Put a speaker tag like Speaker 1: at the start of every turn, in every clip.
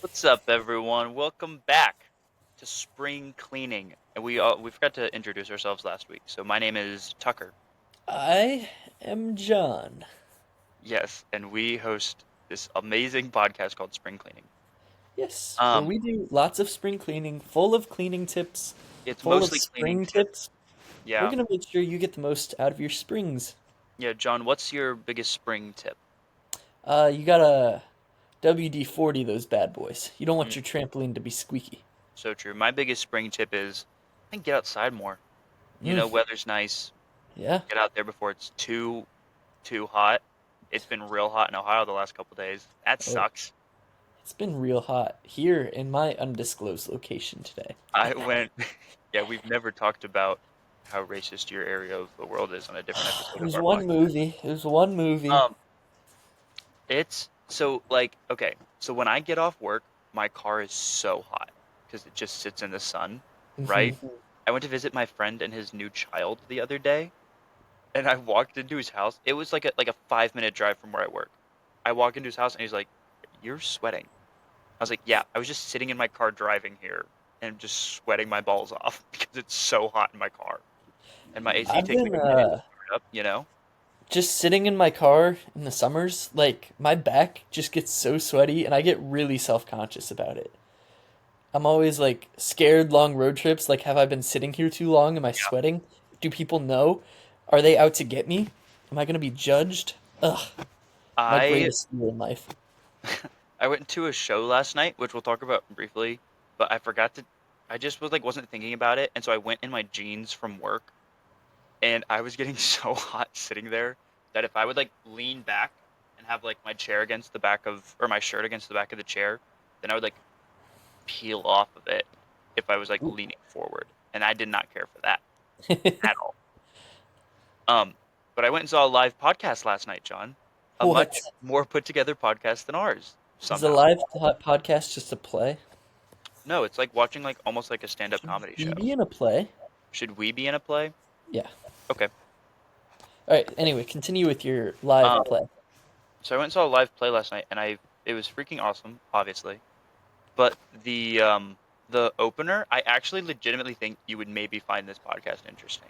Speaker 1: What's up, everyone? Welcome back to spring cleaning. And we forgot to introduce ourselves last week. So my name is Tucker.
Speaker 2: I am John.
Speaker 1: Yes, and we host this amazing podcast called Spring Cleaning.
Speaker 2: Yes, where
Speaker 1: Um,
Speaker 2: we do lots of spring cleaning, full of cleaning tips,
Speaker 1: it's
Speaker 2: full of
Speaker 1: mostly cleaning
Speaker 2: spring
Speaker 1: tips.
Speaker 2: tips. We're
Speaker 1: Yeah,
Speaker 2: gonna make sure you get the most out of your springs.
Speaker 1: yeah. John, what's your biggest spring tip?
Speaker 2: You gotta WD-40 those bad boys. You don't
Speaker 1: Mm,
Speaker 2: want your trampoline to be squeaky.
Speaker 1: so true. My biggest spring tip is, I think, get outside more.
Speaker 2: Mm,
Speaker 1: Weather's nice.
Speaker 2: yeah.
Speaker 1: Get out there before it's too hot. It's been real hot in Ohio the last couple days. That
Speaker 2: Oh,
Speaker 1: sucks.
Speaker 2: it's been real hot here in my undisclosed location today.
Speaker 1: I went, yeah, we've never talked about how racist your area of the world is on a different
Speaker 2: It
Speaker 1: episode of
Speaker 2: was
Speaker 1: our
Speaker 2: one
Speaker 1: podcast.
Speaker 2: movie. It was one movie.
Speaker 1: Um, it's so like, okay, so when I get off work, my car is so hot because it just sits in the sun, right?
Speaker 2: Mhm.
Speaker 1: I went to visit my friend and his new child the other day, and I walked into his house. It was like a 5 minute drive from where I work. I walk into his house and he's like, "You're sweating." I was like, "Yeah, I was just sitting in my car driving here and just sweating my balls off because it's so hot in my car." And my AC
Speaker 2: I've
Speaker 1: takes
Speaker 2: been
Speaker 1: like a minute to start up.
Speaker 2: just sitting in my car in the summers, like my back just gets so sweaty and I get really self-conscious about it. I'm always like scared long road trips, like have I been sitting here too long? Am I
Speaker 1: Yeah.
Speaker 2: sweating? Do people know? Are they out to get me? Am I gonna be judged? Ugh, my
Speaker 1: I
Speaker 2: greatest fear in life.
Speaker 1: I went to a show last night, which we'll talk about briefly, but I forgot to I just was like wasn't thinking about it, and so I went in my jeans from work, and I was getting so hot sitting there that if I would like lean back and have like my chair against the back of or my shirt against the back of the chair, then I would like peel off of it if I was like
Speaker 2: Ooh.
Speaker 1: leaning forward, and I did not care for that at all. But I went and saw a live podcast last night, John. A
Speaker 2: What?
Speaker 1: much more put together podcast than ours,
Speaker 2: Is a
Speaker 1: somehow.
Speaker 2: live podcast just a play?
Speaker 1: No, it's like watching like almost like a stand-up
Speaker 2: Should
Speaker 1: comedy
Speaker 2: we
Speaker 1: show.
Speaker 2: be in a play?
Speaker 1: Should we be in a play?
Speaker 2: Yeah.
Speaker 1: Okay.
Speaker 2: Alright, anyway, continue with your live
Speaker 1: Um,
Speaker 2: play.
Speaker 1: so I went and saw a live play last night, and I it was freaking awesome, obviously. But the opener, I actually legitimately think you would maybe find this podcast interesting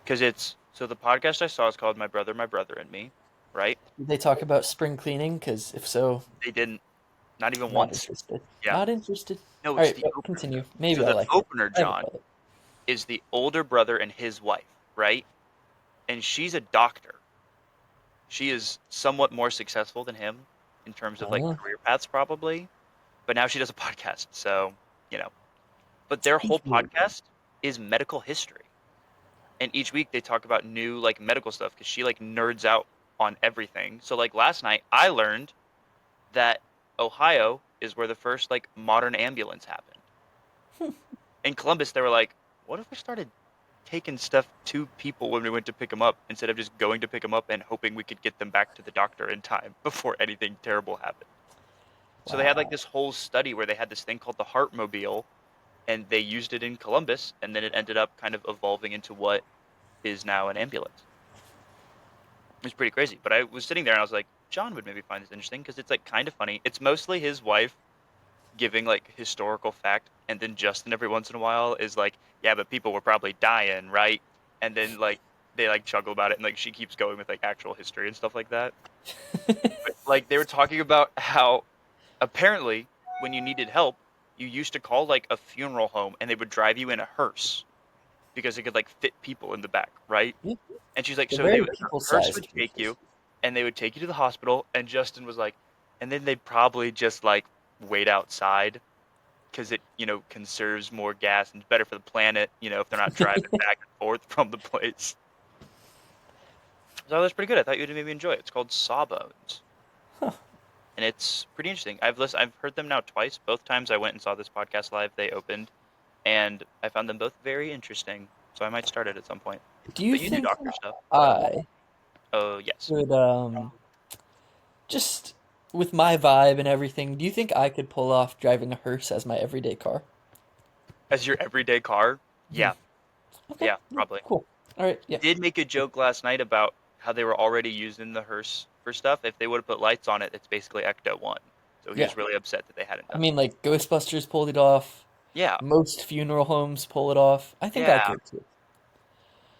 Speaker 1: because it's so the podcast I saw is called My Brother and Me, right?
Speaker 2: Did they talk about spring cleaning? Because if so,
Speaker 1: They didn't, not even
Speaker 2: not
Speaker 1: once.
Speaker 2: interested.
Speaker 1: Yeah.
Speaker 2: Not interested.
Speaker 1: No, it's
Speaker 2: Alright,
Speaker 1: the opener.
Speaker 2: continue.
Speaker 1: So
Speaker 2: Maybe I
Speaker 1: the
Speaker 2: like it.
Speaker 1: opener,
Speaker 2: I have a
Speaker 1: John,
Speaker 2: brother.
Speaker 1: is the older brother and his wife, right? And she's a doctor. She is somewhat more successful than him in terms of like
Speaker 2: Uh,
Speaker 1: career paths, probably. But now she does a podcast, so you know. But their whole
Speaker 2: Speaking
Speaker 1: podcast is medical history, and each week they talk about new like medical stuff because she like nerds out on everything. So like last night, I learned that Ohio is where the first like modern ambulance happened. In Columbus, they were like, "What if we started taking stuff to people when we went to pick them up instead of just going to pick them up and hoping we could get them back to the doctor in time before anything terrible happened?" So they had like
Speaker 2: wow.
Speaker 1: this whole study where they had this thing called the Heartmobile, and they used it in Columbus, and then it ended up kind of evolving into what is now an ambulance. It's pretty crazy. But I was sitting there and I was like, John would maybe find this interesting because it's like kind of funny. It's mostly his wife giving like historical fact, and then Justin every once in a while is like, yeah, but people were probably dying, right? And then like they like chuckle about it, and like she keeps going with like actual history and stuff like that. But like they were talking about how apparently when you needed help, you used to call like a funeral home, and they would drive you in a hearse because it could like fit people in the back, right?
Speaker 2: Yeah,
Speaker 1: And she's like,
Speaker 2: they're
Speaker 1: so they
Speaker 2: very
Speaker 1: would the hearse would
Speaker 2: people-sized
Speaker 1: take
Speaker 2: creatures.
Speaker 1: you, and they would take you to the hospital. And Justin was like, and then they'd probably just like wait outside because it conserves more gas and it's better for the planet. If they're not driving back and forth from the place. So that's pretty good. I thought you'd maybe enjoy it. It's called Sawbones,
Speaker 2: Huh.
Speaker 1: and it's pretty interesting. I've heard them now twice. Both times I went and saw this podcast live, they opened, and I found them both very interesting. So I might start it at some point.
Speaker 2: Do you
Speaker 1: But you do
Speaker 2: think
Speaker 1: doctor stuff.
Speaker 2: I
Speaker 1: Oh yes.
Speaker 2: could just with my vibe and everything, do you think I could pull off driving a hearse as my everyday car?
Speaker 1: As your everyday car?
Speaker 2: Hmm.
Speaker 1: Yeah,
Speaker 2: Okay,
Speaker 1: yeah,
Speaker 2: yeah,
Speaker 1: probably.
Speaker 2: cool. All right, yeah.
Speaker 1: Did make a joke last night about how they were already using the hearse for stuff. If they would have put lights on it, it's basically Ecto One. So he
Speaker 2: Yeah.
Speaker 1: was really upset that they hadn't
Speaker 2: I
Speaker 1: done
Speaker 2: mean,
Speaker 1: something.
Speaker 2: like Ghostbusters pulled it off.
Speaker 1: Yeah,
Speaker 2: Most funeral homes pull it off. I think I
Speaker 1: yeah.
Speaker 2: could too.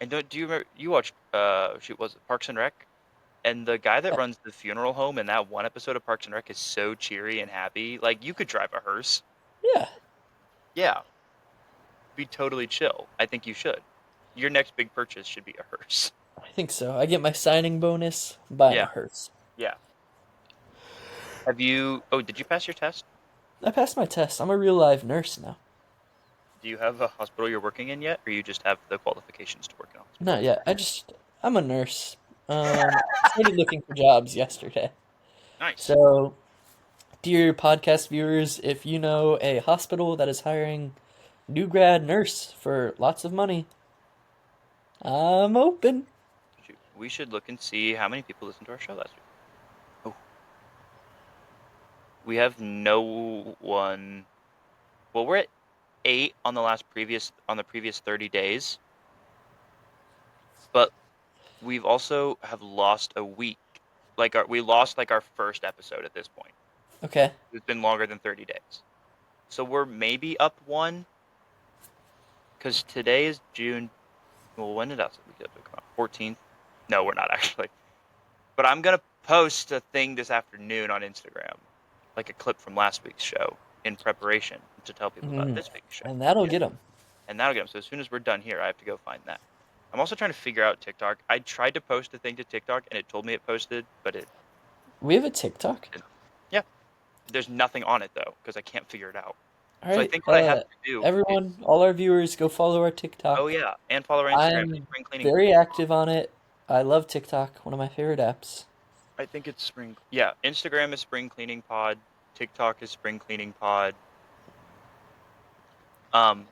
Speaker 1: And do you remember you watched shoot was it Parks and Rec? And the guy that
Speaker 2: Yeah.
Speaker 1: runs the funeral home in that one episode of Parks and Rec is so cheery and happy. Like you could drive a hearse.
Speaker 2: Yeah,
Speaker 1: Yeah, be totally chill. I think you should. Your next big purchase should be a hearse.
Speaker 2: I think so. I get my signing bonus, I'm buying a
Speaker 1: Yeah,
Speaker 2: hearse.
Speaker 1: yeah. Have you? Oh, did you pass your test?
Speaker 2: I passed my test. I'm a real live nurse now.
Speaker 1: Do you have a hospital you're working in yet, or you just have the qualifications to work in a hospital?
Speaker 2: Not yet. I'm a nurse. I started looking for jobs yesterday.
Speaker 1: Nice.
Speaker 2: So, dear podcast viewers, if you know a hospital that is hiring new grad nurse for lots of money, I'm open.
Speaker 1: Shoot, we should look and see how many people listened to our show last week. Oh, we have no one. Well, we're at 8 on the previous 30 days, but we've also have lost a week. We lost like our first episode at this point.
Speaker 2: Okay.
Speaker 1: It's been longer than 30 days. So we're maybe up one because today is June. Well, when did we get to come out? 14th? No, we're not actually. But I'm gonna post a thing this afternoon on Instagram, like a clip from last week's show in preparation to tell people about
Speaker 2: Mm,
Speaker 1: this week's show.
Speaker 2: and that'll
Speaker 1: Yeah.
Speaker 2: get them.
Speaker 1: And that'll get them. So as soon as we're done here, I have to go find that. I'm also trying to figure out TikTok. I tried to post a thing to TikTok and it told me it posted, but it
Speaker 2: We have a TikTok.
Speaker 1: didn't. Yeah, there's nothing on it though because I can't figure it out.
Speaker 2: All
Speaker 1: So I
Speaker 2: right,
Speaker 1: think what I have to do is,
Speaker 2: everyone, all our viewers, go follow our
Speaker 1: oh
Speaker 2: TikTok.
Speaker 1: yeah, and follow our Instagram,
Speaker 2: I'm
Speaker 1: Spring Cleaning.
Speaker 2: very active on it. I love TikTok, one of my favorite apps.
Speaker 1: I think it's Spring. Yeah, Instagram is Spring Cleaning Pod. TikTok is Spring Cleaning Pod. Um,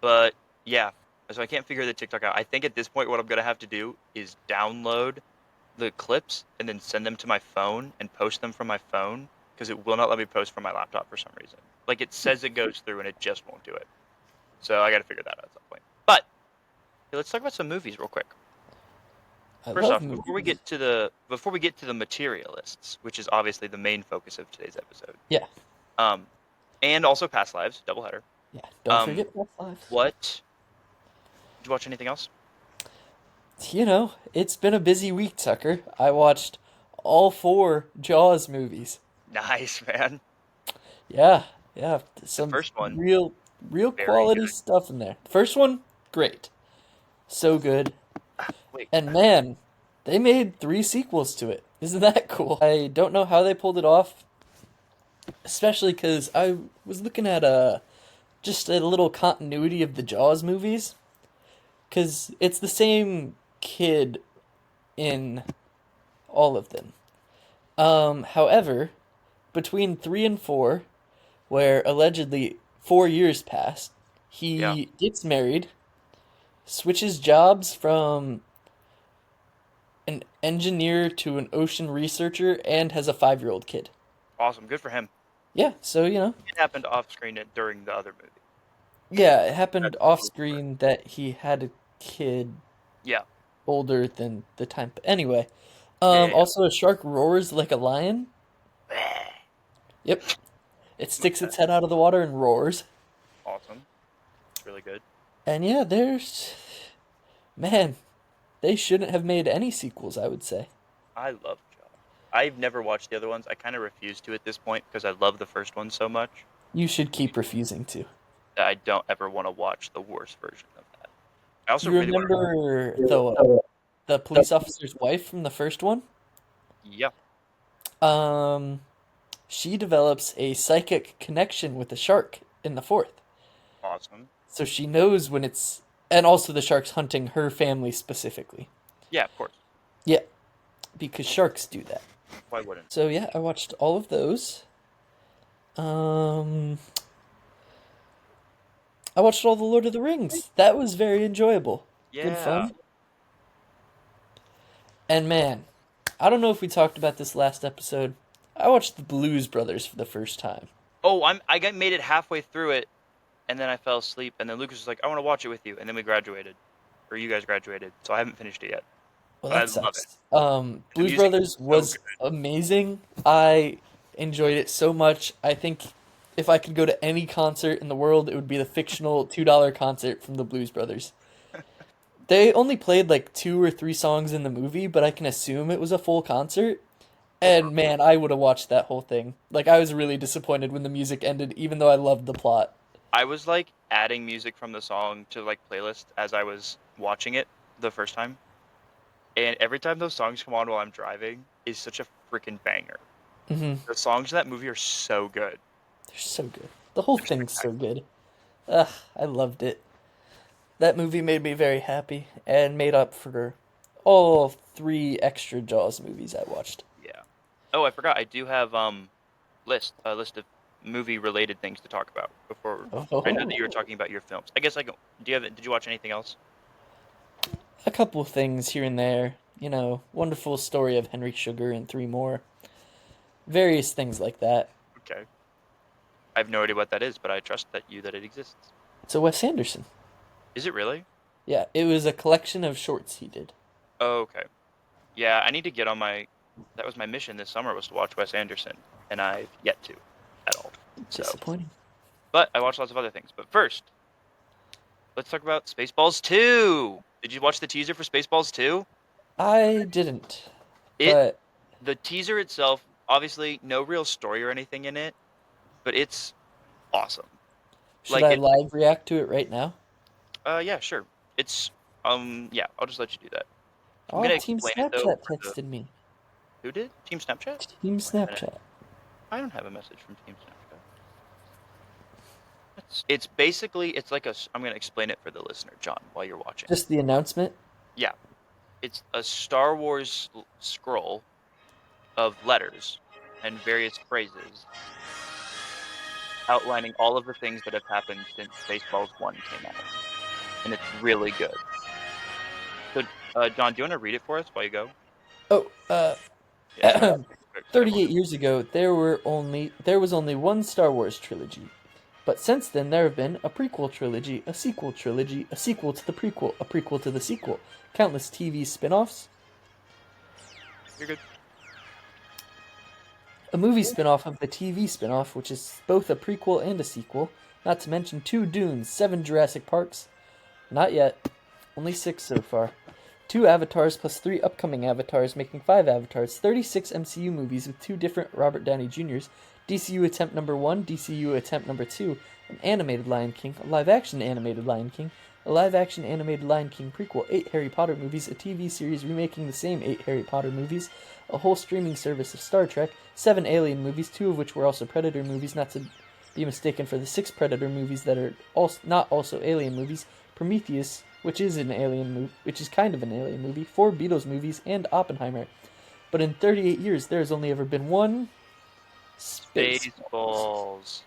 Speaker 1: but yeah, so I can't figure the TikTok out. I think at this point, what I'm gonna have to do is download the clips and then send them to my phone and post them from my phone because it will not let me post from my laptop for some reason. Like it says it goes through and it just won't do it. So I got to figure that out at some point. But hey, let's talk about some movies real quick.
Speaker 2: I
Speaker 1: First
Speaker 2: love
Speaker 1: off, before we
Speaker 2: movies.
Speaker 1: get to the Materialists, which is obviously the main focus of today's episode,
Speaker 2: Yeah,
Speaker 1: um, and also Past Lives, doubleheader.
Speaker 2: yeah. Don't
Speaker 1: Um,
Speaker 2: forget Past Lives.
Speaker 1: what did you watch? Anything else?
Speaker 2: You know, it's been a busy week, Tucker. I watched all four Jaws movies.
Speaker 1: Nice, man.
Speaker 2: Yeah, yeah.
Speaker 1: The
Speaker 2: Some
Speaker 1: first one,
Speaker 2: real
Speaker 1: very
Speaker 2: quality
Speaker 1: good.
Speaker 2: stuff in there. First one, great. So good.
Speaker 1: Wait,
Speaker 2: And man, they made three sequels to it. Isn't that cool? I don't know how they pulled it off, especially because I was looking at just a little continuity of the Jaws movies, because it's the same kid in all of them. However, between three and four, where allegedly 4 years passed,
Speaker 1: yeah,
Speaker 2: he gets married, switches jobs from an engineer to an ocean researcher, and has a 5-year-old kid.
Speaker 1: awesome, good for him.
Speaker 2: Yeah, so
Speaker 1: It happened off screen during the other movie.
Speaker 2: yeah, it happened
Speaker 1: That's
Speaker 2: off
Speaker 1: totally different.
Speaker 2: screen that he had a kid
Speaker 1: Yeah,
Speaker 2: older than the time. But anyway,
Speaker 1: yeah, yeah,
Speaker 2: also a shark roars like a lion.
Speaker 1: yeah.
Speaker 2: Yep, it sticks its head out of the water and roars.
Speaker 1: Awesome, it's really good.
Speaker 2: And yeah, man, they shouldn't have made any sequels, I would say.
Speaker 1: I love Jaws. I've never watched the other ones. I kind of refuse to at this point because I love the first one so much
Speaker 2: You should keep refusing to.
Speaker 1: that I don't ever want to watch the worst version of that. I also
Speaker 2: You
Speaker 1: really want
Speaker 2: remember the police officer's wife from the first one?
Speaker 1: to. Yeah,
Speaker 2: Um, she develops a psychic connection with the shark in the fourth.
Speaker 1: awesome.
Speaker 2: So she knows when it's, and also the shark's hunting her family specifically.
Speaker 1: Yeah, of course.
Speaker 2: Yeah, because sharks do that.
Speaker 1: Why wouldn't?
Speaker 2: So yeah, I watched all of those. Um, I watched all the Lord of the Rings. That was very enjoyable. Good
Speaker 1: Yeah.
Speaker 2: fun. And man, I don't know if we talked about this last episode. I watched the Blues Brothers for the first time.
Speaker 1: Oh, made it halfway through it, and then I fell asleep, and then Lucas was like, "I want to watch it with you," and then we graduated, or you guys graduated, so I haven't finished it yet.
Speaker 2: Well,
Speaker 1: But I
Speaker 2: that
Speaker 1: love it.
Speaker 2: sucks.
Speaker 1: The
Speaker 2: Blues
Speaker 1: music is
Speaker 2: Brothers
Speaker 1: so
Speaker 2: was
Speaker 1: good.
Speaker 2: amazing. I enjoyed it so much. I think if I could go to any concert in the world, it would be the fictional $2 concert from the Blues Brothers. They only played like two or three songs in the movie, but I can assume it was a full concert. And man, I would have watched that whole thing. Like I was really disappointed when the music ended, even though I loved the plot.
Speaker 1: I was like adding music from the song to like playlist as I was watching it the first time. And every time those songs come on while I'm driving is such a freaking banger.
Speaker 2: Hmm.
Speaker 1: The songs in that movie are so good.
Speaker 2: They're so good. The whole
Speaker 1: They're
Speaker 2: thing's so
Speaker 1: spectacular.
Speaker 2: good. Ugh, I loved it. That movie made me very happy and made up for all three extra Jaws movies I watched.
Speaker 1: Yeah. Oh, I forgot. I do have a list of movie related things to talk about before. I know that you were
Speaker 2: Oh,
Speaker 1: talking about your films. I guess I go. Do you have? Did you watch anything else?
Speaker 2: a couple things here and there. Wonderful Story of Henry Sugar and three more. Various things like that.
Speaker 1: Okay. I have no idea what that is, but I trust that it exists.
Speaker 2: It's a Wes Anderson.
Speaker 1: Is it really?
Speaker 2: Yeah, it was a collection of shorts he did.
Speaker 1: Oh, okay. Yeah, I need to get on my. That was my mission this summer was to watch Wes Anderson, and I've yet to at all. So,
Speaker 2: Disappointing.
Speaker 1: but I watched lots of other things. But first, let's talk about Spaceballs 2. Did you watch the teaser for Spaceballs 2?
Speaker 2: I didn't,
Speaker 1: It
Speaker 2: but
Speaker 1: the teaser itself, obviously no real story or anything in it, but it's awesome.
Speaker 2: should
Speaker 1: Like
Speaker 2: I
Speaker 1: it
Speaker 2: live react to it right now?
Speaker 1: yeah, sure. It's yeah, I'll just let you do that. I'm
Speaker 2: Oh,
Speaker 1: gonna
Speaker 2: Team
Speaker 1: explain it though
Speaker 2: Snapchat
Speaker 1: for the
Speaker 2: texted me.
Speaker 1: who did? Team Snapchat?
Speaker 2: Team
Speaker 1: Wait a minute.
Speaker 2: Snapchat.
Speaker 1: I don't have a message from Team Snapchat. It's basically it's like a I'm gonna explain it for the listener, John, while you're watching.
Speaker 2: Just the announcement.
Speaker 1: Yeah, it's a Star Wars scroll of letters and various phrases outlining all of the things that have happened since Spaceballs 1 came out. And it's really good. So, John, do you want to read it for us while you go?
Speaker 2: Oh,
Speaker 1: Yeah, just read it quick so everyone
Speaker 2: 38
Speaker 1: knows.
Speaker 2: years ago, there was only one Star Wars trilogy. But since then, there have been a prequel trilogy, a sequel trilogy, a sequel to the prequel, a prequel to the sequel, countless TV spin offs,
Speaker 1: You're good.
Speaker 2: a movie spin off of the TV spin off, which is both a prequel and a sequel, not to mention two Dunes, seven Jurassic Parks. Not yet. Only six so far. Two Avatars plus three upcoming Avatars, making five Avatars, 36 MCU movies with two different Robert Downey Jr.'s, DCU attempt number one, DCU attempt number two, an animated Lion King, a live action animated Lion King, a live action animated Lion King prequel, eight Harry Potter movies, a TV series remaking the same eight Harry Potter movies, a whole streaming service of Star Trek, seven Alien movies, two of which were also Predator movies, not to be mistaken for the six Predator movies that are also not also Alien movies, Prometheus, which is kind of an alien movie, four Beatles movies, and Oppenheimer. But in 38 years, there has only ever been one Spaceballs.
Speaker 1: Spaceballs.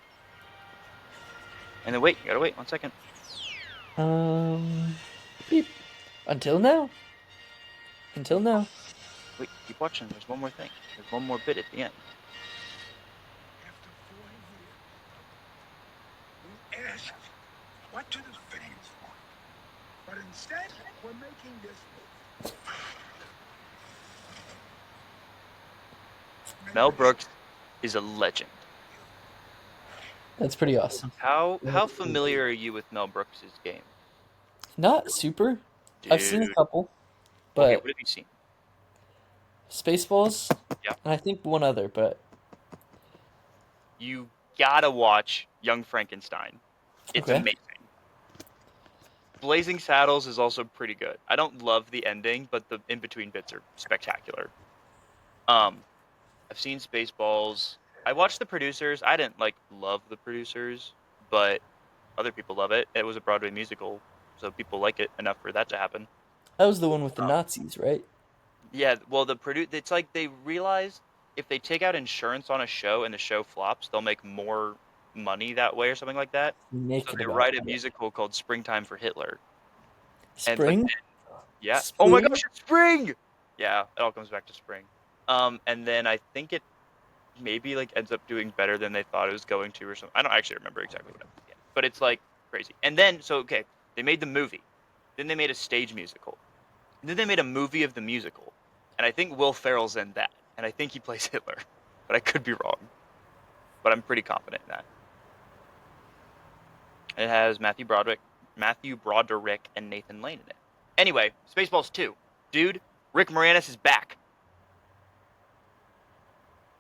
Speaker 1: And then wait, you gotta wait 1 second.
Speaker 2: Um, beep. Until now. Until now.
Speaker 1: Wait, keep watching. There's one more thing. There's one more bit at the end.
Speaker 3: After 4 years, we asked, what do the fans want? But instead, we're making this
Speaker 1: Mel Brooks is a legend.
Speaker 2: That's pretty awesome.
Speaker 1: How familiar are you with Mel Brooks' game?
Speaker 2: Not super. I've seen a
Speaker 1: Dude.
Speaker 2: couple,
Speaker 1: Okay,
Speaker 2: but
Speaker 1: what have you seen?
Speaker 2: Spaceballs,
Speaker 1: Yeah.
Speaker 2: and I think one other, but
Speaker 1: You gotta watch Young Frankenstein. It's
Speaker 2: okay.
Speaker 1: amazing. Blazing Saddles is also pretty good. I don't love the ending, but the in-between bits are spectacular. Um, I've seen Spaceballs. I watched The Producers. I didn't like love The Producers, but other people love it. It was a Broadway musical, so people like it enough for that to happen.
Speaker 2: That was the one with the
Speaker 1: Um,
Speaker 2: Nazis, right?
Speaker 1: yeah, well, it's like they realize if they take out insurance on a show and the show flops, they'll make more money that way or something like that. So
Speaker 2: Naked
Speaker 1: they
Speaker 2: about
Speaker 1: write a
Speaker 2: it.
Speaker 1: musical called Springtime for Hitler. And it's like,
Speaker 2: Spring?
Speaker 1: yeah. Oh my
Speaker 2: Spring?
Speaker 1: gosh, it's spring! Yeah, it all comes back to spring. And then I think it maybe like ends up doing better than they thought it was going to or something. I don't actually remember exactly what happened yet, but it's like crazy. And then, so okay, they made the movie. Then they made a stage musical. And then they made a movie of the musical. And I think Will Ferrell's in that. And I think he plays Hitler. But I could be wrong. but I'm pretty confident in that. It has Matthew Broderick, and Nathan Lane in it. Anyway, Spaceballs 2. Dude, Rick Moranis is back.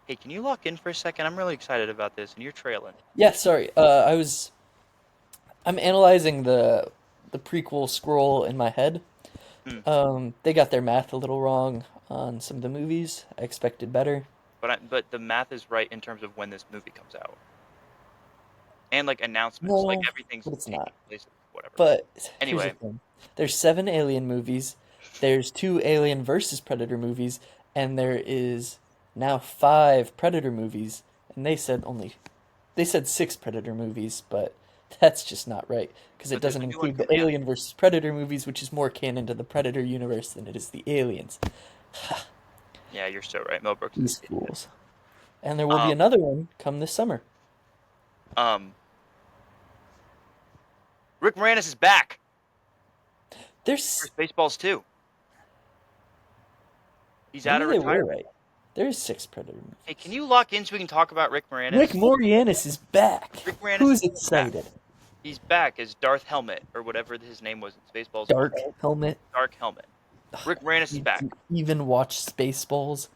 Speaker 1: Hey, can you lock in for a second? I'm really excited about this, and you're trailing.
Speaker 2: Yeah, sorry. I'm analyzing the prequel scroll in my head.
Speaker 1: Hmm.
Speaker 2: They got their math a little wrong on some of the movies. I expected better.
Speaker 1: But the math is right in terms of when this movie comes out. And like announcements, like
Speaker 2: No,
Speaker 1: everything's
Speaker 2: but it's
Speaker 1: taking
Speaker 2: not.
Speaker 1: place, whatever.
Speaker 2: But here's the
Speaker 1: Anyway,
Speaker 2: thing. There's 7 Alien movies. There's 2 Alien versus Predator movies, and there is now 5 Predator movies. And they said 6 Predator movies, but that's just not right because it
Speaker 1: but there's
Speaker 2: doesn't
Speaker 1: a new one
Speaker 2: include the
Speaker 1: coming out.
Speaker 2: Alien versus Predator movies, which is more canon to the Predator universe than it is the Aliens.
Speaker 1: Yeah, you're so right. Mel Brooks is
Speaker 2: These
Speaker 1: an idiot.
Speaker 2: fools. And there will be another one come this summer.
Speaker 1: Um, Rick Moranis is back for
Speaker 2: There's
Speaker 1: Spaceballs 2. He's out
Speaker 2: maybe
Speaker 1: of
Speaker 2: they were
Speaker 1: retirement.
Speaker 2: right. There's 6 Predator
Speaker 1: Hey, can
Speaker 2: movies.
Speaker 1: you lock in so we can talk about Rick
Speaker 2: Rick
Speaker 1: Moranis?
Speaker 2: Moranis is back.
Speaker 1: Rick Moranis
Speaker 2: Who's
Speaker 1: is back.
Speaker 2: excited?
Speaker 1: He's back as Darth Helmet, or whatever his name was in Spaceballs 1.
Speaker 2: Dark Helmet.
Speaker 1: Dark Helmet. Rick Moranis is
Speaker 2: Did
Speaker 1: back.
Speaker 2: you even watch Spaceballs?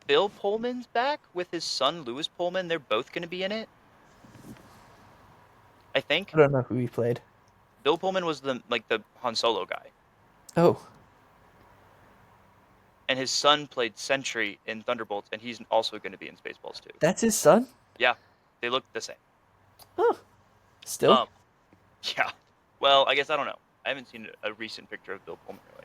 Speaker 1: Bill Pullman's back with his son Louis Pullman. They're both going to be in it. I think.
Speaker 2: I don't know who he played.
Speaker 1: Bill Pullman was the Han Solo guy,
Speaker 2: Oh,
Speaker 1: and his son played Sentry in Thunderbolts, and he's also going to be in Spaceballs 2.
Speaker 2: that's his son?
Speaker 1: Yeah, they look the same.
Speaker 2: Huh. Still?
Speaker 1: Yeah. Well, I guess I don't know. I haven't seen a recent picture of Bill Pullman really.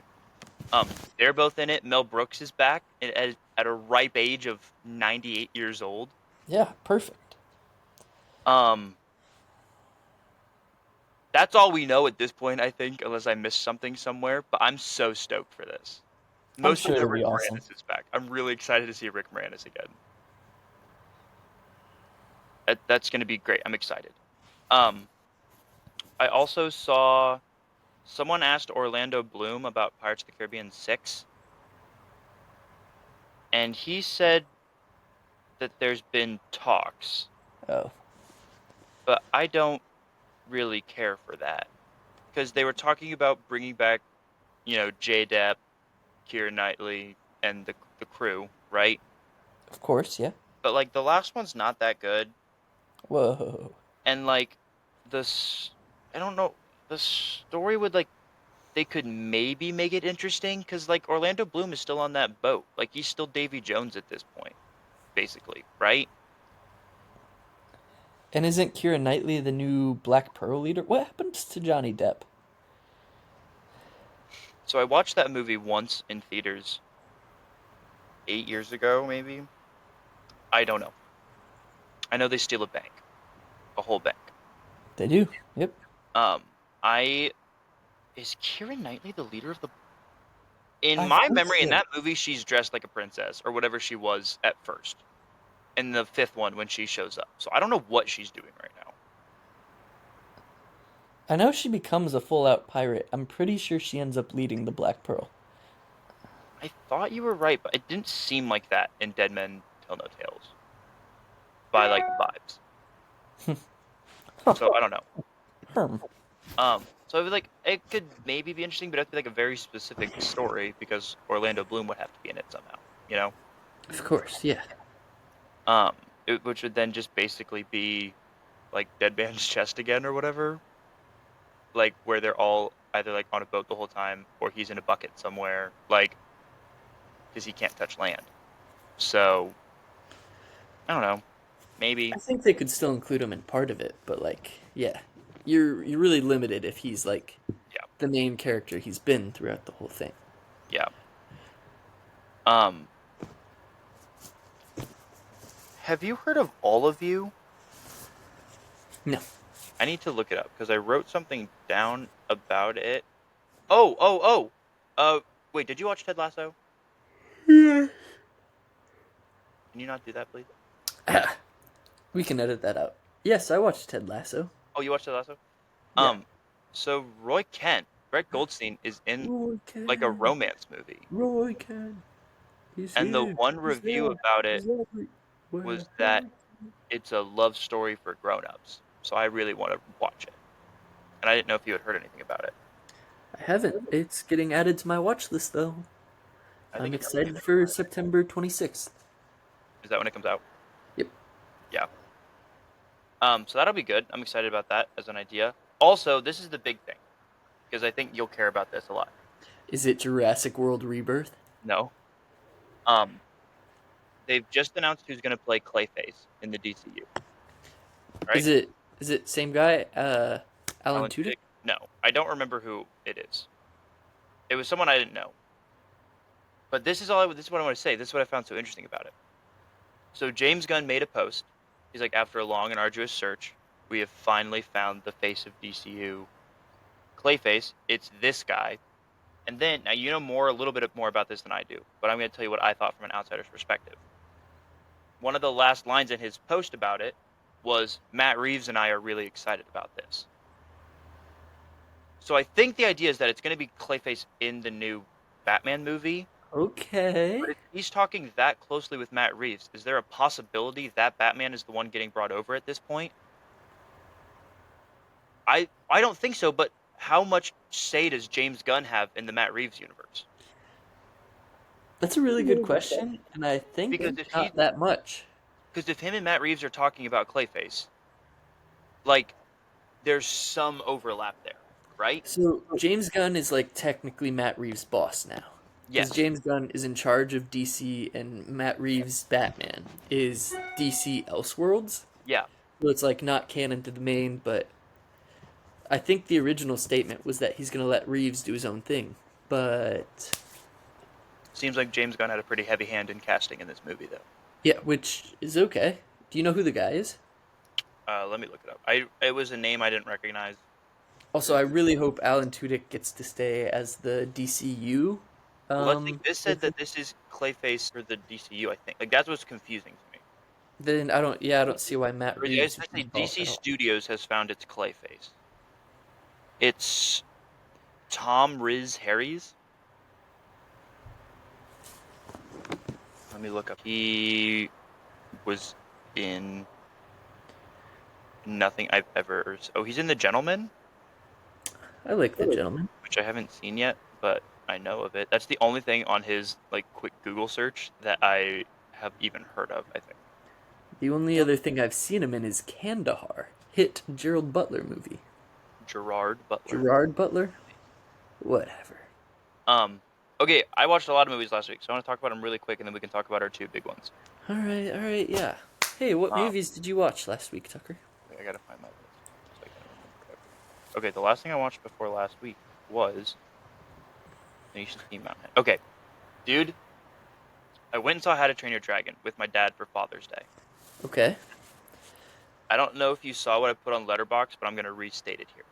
Speaker 1: They're both in it. Mel Brooks is back at a ripe age of 98 years old.
Speaker 2: Yeah, perfect.
Speaker 1: That's all we know at this point, I think, unless I missed something somewhere. But I'm so stoked for this.
Speaker 2: I'm
Speaker 1: Mostly
Speaker 2: sure
Speaker 1: that
Speaker 2: it'll be
Speaker 1: Rick
Speaker 2: awesome.
Speaker 1: Moranis is back. I'm really excited to see Rick Moranis again. That's going to be great. I'm excited. I also saw someone asked Orlando Bloom about Pirates of the Caribbean 6, and he said that there's been talks,
Speaker 2: Oh.
Speaker 1: but I don't really care for that because they were talking about bringing back, J. Depp, Keira Knightley, and the crew, right?
Speaker 2: Of course, yeah.
Speaker 1: But like the last one's not that good,
Speaker 2: Whoa.
Speaker 1: and like this, I don't know, the story would they could maybe make it interesting because like Orlando Bloom is still on that boat, like he's still Davy Jones at this point, basically, right?
Speaker 2: And isn't Keira Knightley the new Black Pearl leader? What happens to Johnny Depp?
Speaker 1: So I watched that movie once in theaters 8 years ago, maybe. I don't know. I know they steal a whole bank.
Speaker 2: They do. Yep.
Speaker 1: I is Keira Knightley the leader of the? In
Speaker 2: I
Speaker 1: my
Speaker 2: think
Speaker 1: memory, in
Speaker 2: so.
Speaker 1: that movie, she's dressed like a princess or whatever she was at first. In the 5th one, when she shows up, so I don't know what she's doing right now.
Speaker 2: I know she becomes a full-out pirate. I'm pretty sure she ends up leading the Black Pearl.
Speaker 1: I thought you were right, but it didn't seem like that in Dead Men Tell No Tales. By like vibes. So I don't know.
Speaker 2: Herm.
Speaker 1: So I was like, it could maybe be interesting, but it'd be like a very specific story because Orlando Bloom would have to be in it somehow, you know?
Speaker 2: Of course, yeah.
Speaker 1: Which would then just basically be like Dead Man's Chest again or whatever. Like where they're all either like on a boat the whole time or he's in a bucket somewhere, like because he can't touch land. So I don't know. Maybe.
Speaker 2: I think they could still include him in part of it, but like, yeah, you're really limited if he's like
Speaker 1: Yeah.
Speaker 2: the main character he's been throughout the whole thing.
Speaker 1: Yeah. Have you heard of All of You?
Speaker 2: No.
Speaker 1: I need to look it up because I wrote something down about it. Oh. Wait, did you watch Ted Lasso?
Speaker 2: Yeah.
Speaker 1: Can you not do that, please?
Speaker 2: We can edit that out. Yes, I watched Ted Lasso.
Speaker 1: Oh, you watched Ted Lasso?
Speaker 2: Yeah.
Speaker 1: So Roy Kent, Brett Goldstein is in
Speaker 2: Roy Kent.
Speaker 1: like a romance movie.
Speaker 2: Roy Kent.
Speaker 1: And the one review about it was that it's a love story for grown-ups. So I really want to watch it. And I didn't know if you had heard anything about it.
Speaker 2: I haven't. It's getting added to my watch list though.
Speaker 1: I
Speaker 2: I'm
Speaker 1: think it's gonna be
Speaker 2: excited
Speaker 1: good.
Speaker 2: for September 26th.
Speaker 1: Is that when it comes out?
Speaker 2: Yep.
Speaker 1: Yeah. So that'll be good. I'm excited about that as an idea. Also, this is the big thing because I think you'll care about this a lot.
Speaker 2: Is it Jurassic World Rebirth?
Speaker 1: No. Um, they've just announced who's going to play Clayface in the DCU, right?
Speaker 2: Is it same guy? Alan
Speaker 1: Alan
Speaker 2: Tudyk?
Speaker 1: Tudyk? No, I don't remember who it is. It was someone I didn't know. But this is this is what I want to say. This is what I found so interesting about it. So James Gunn made a post. He's like, after a long and arduous search, we have finally found the face of DCU Clayface. It's this guy. And then, now you know a little bit more about this than I do, but I'm going to tell you what I thought from an outsider's perspective. One of the last lines in his post about it was, Matt Reeves and I are really excited about this. So I think the idea is that it's going to be Clayface in the new Batman movie.
Speaker 2: Okay.
Speaker 1: But if he's talking that closely with Matt Reeves, is there a possibility that Batman is the one getting brought over at this point? I don't think so, but how much say does James Gunn have in the Matt Reeves universe?
Speaker 2: That's a really good question, and I think
Speaker 1: Because if
Speaker 2: not that much.
Speaker 1: him and Matt Reeves are talking about Clayface, like there's some overlap there, right?
Speaker 2: So James Gunn is like technically Matt Reeves' boss now. Because
Speaker 1: Yes.
Speaker 2: James Gunn is in charge of DC and Matt Reeves' Batman is DC Elseworlds.
Speaker 1: Yeah.
Speaker 2: So it's like not canon to the main, but I think the original statement was that he's going to let Reeves do his own thing. But
Speaker 1: Seems like James Gunn had a pretty heavy hand in casting in this movie, though.
Speaker 2: yeah, which is okay. Do you know who the guy is?
Speaker 1: Let me look it up. It was a name I didn't recognize.
Speaker 2: Also, I really hope Alan Tudyk gets to stay as the DCU.
Speaker 1: Well, let's see. This said
Speaker 2: Person.
Speaker 1: that this is Clayface for the DCU. I think like that's what's confusing to me.
Speaker 2: Then I don't. Yeah, I don't see why Matt
Speaker 1: Or yeah,
Speaker 2: Reeves
Speaker 1: it's
Speaker 2: would be
Speaker 1: actually
Speaker 2: involved
Speaker 1: DC
Speaker 2: at all.
Speaker 1: Studios has found its Clayface. It's Tom Riz Harries. Let me look up. He was in nothing I've ever. Oh, he's in The Gentleman,
Speaker 2: I like the gentleman.
Speaker 1: which I haven't seen yet, but I know of it. That's the only thing on his like quick Google search that I have even heard of, I think.
Speaker 2: The only other thing I've seen him in is Kandahar, hit Gerald Butler movie.
Speaker 1: Gerard Butler.
Speaker 2: Gerard Butler, whatever.
Speaker 1: Um, okay, I watched a lot of movies last week, so I want to talk about them really quick, and then we can talk about our two big ones.
Speaker 2: All right, yeah. Hey, what
Speaker 1: Um,
Speaker 2: movies did you watch last week, Tucker?
Speaker 1: I gotta find my list so I can remember everything. Okay, the last thing I watched before last week was Nation's Team Mountain. Okay, dude, I went and saw How to Train Your Dragon with my dad for Father's Day.
Speaker 2: Okay.
Speaker 1: I don't know if you saw what I put on Letterboxd, but I'm gonna restate it here.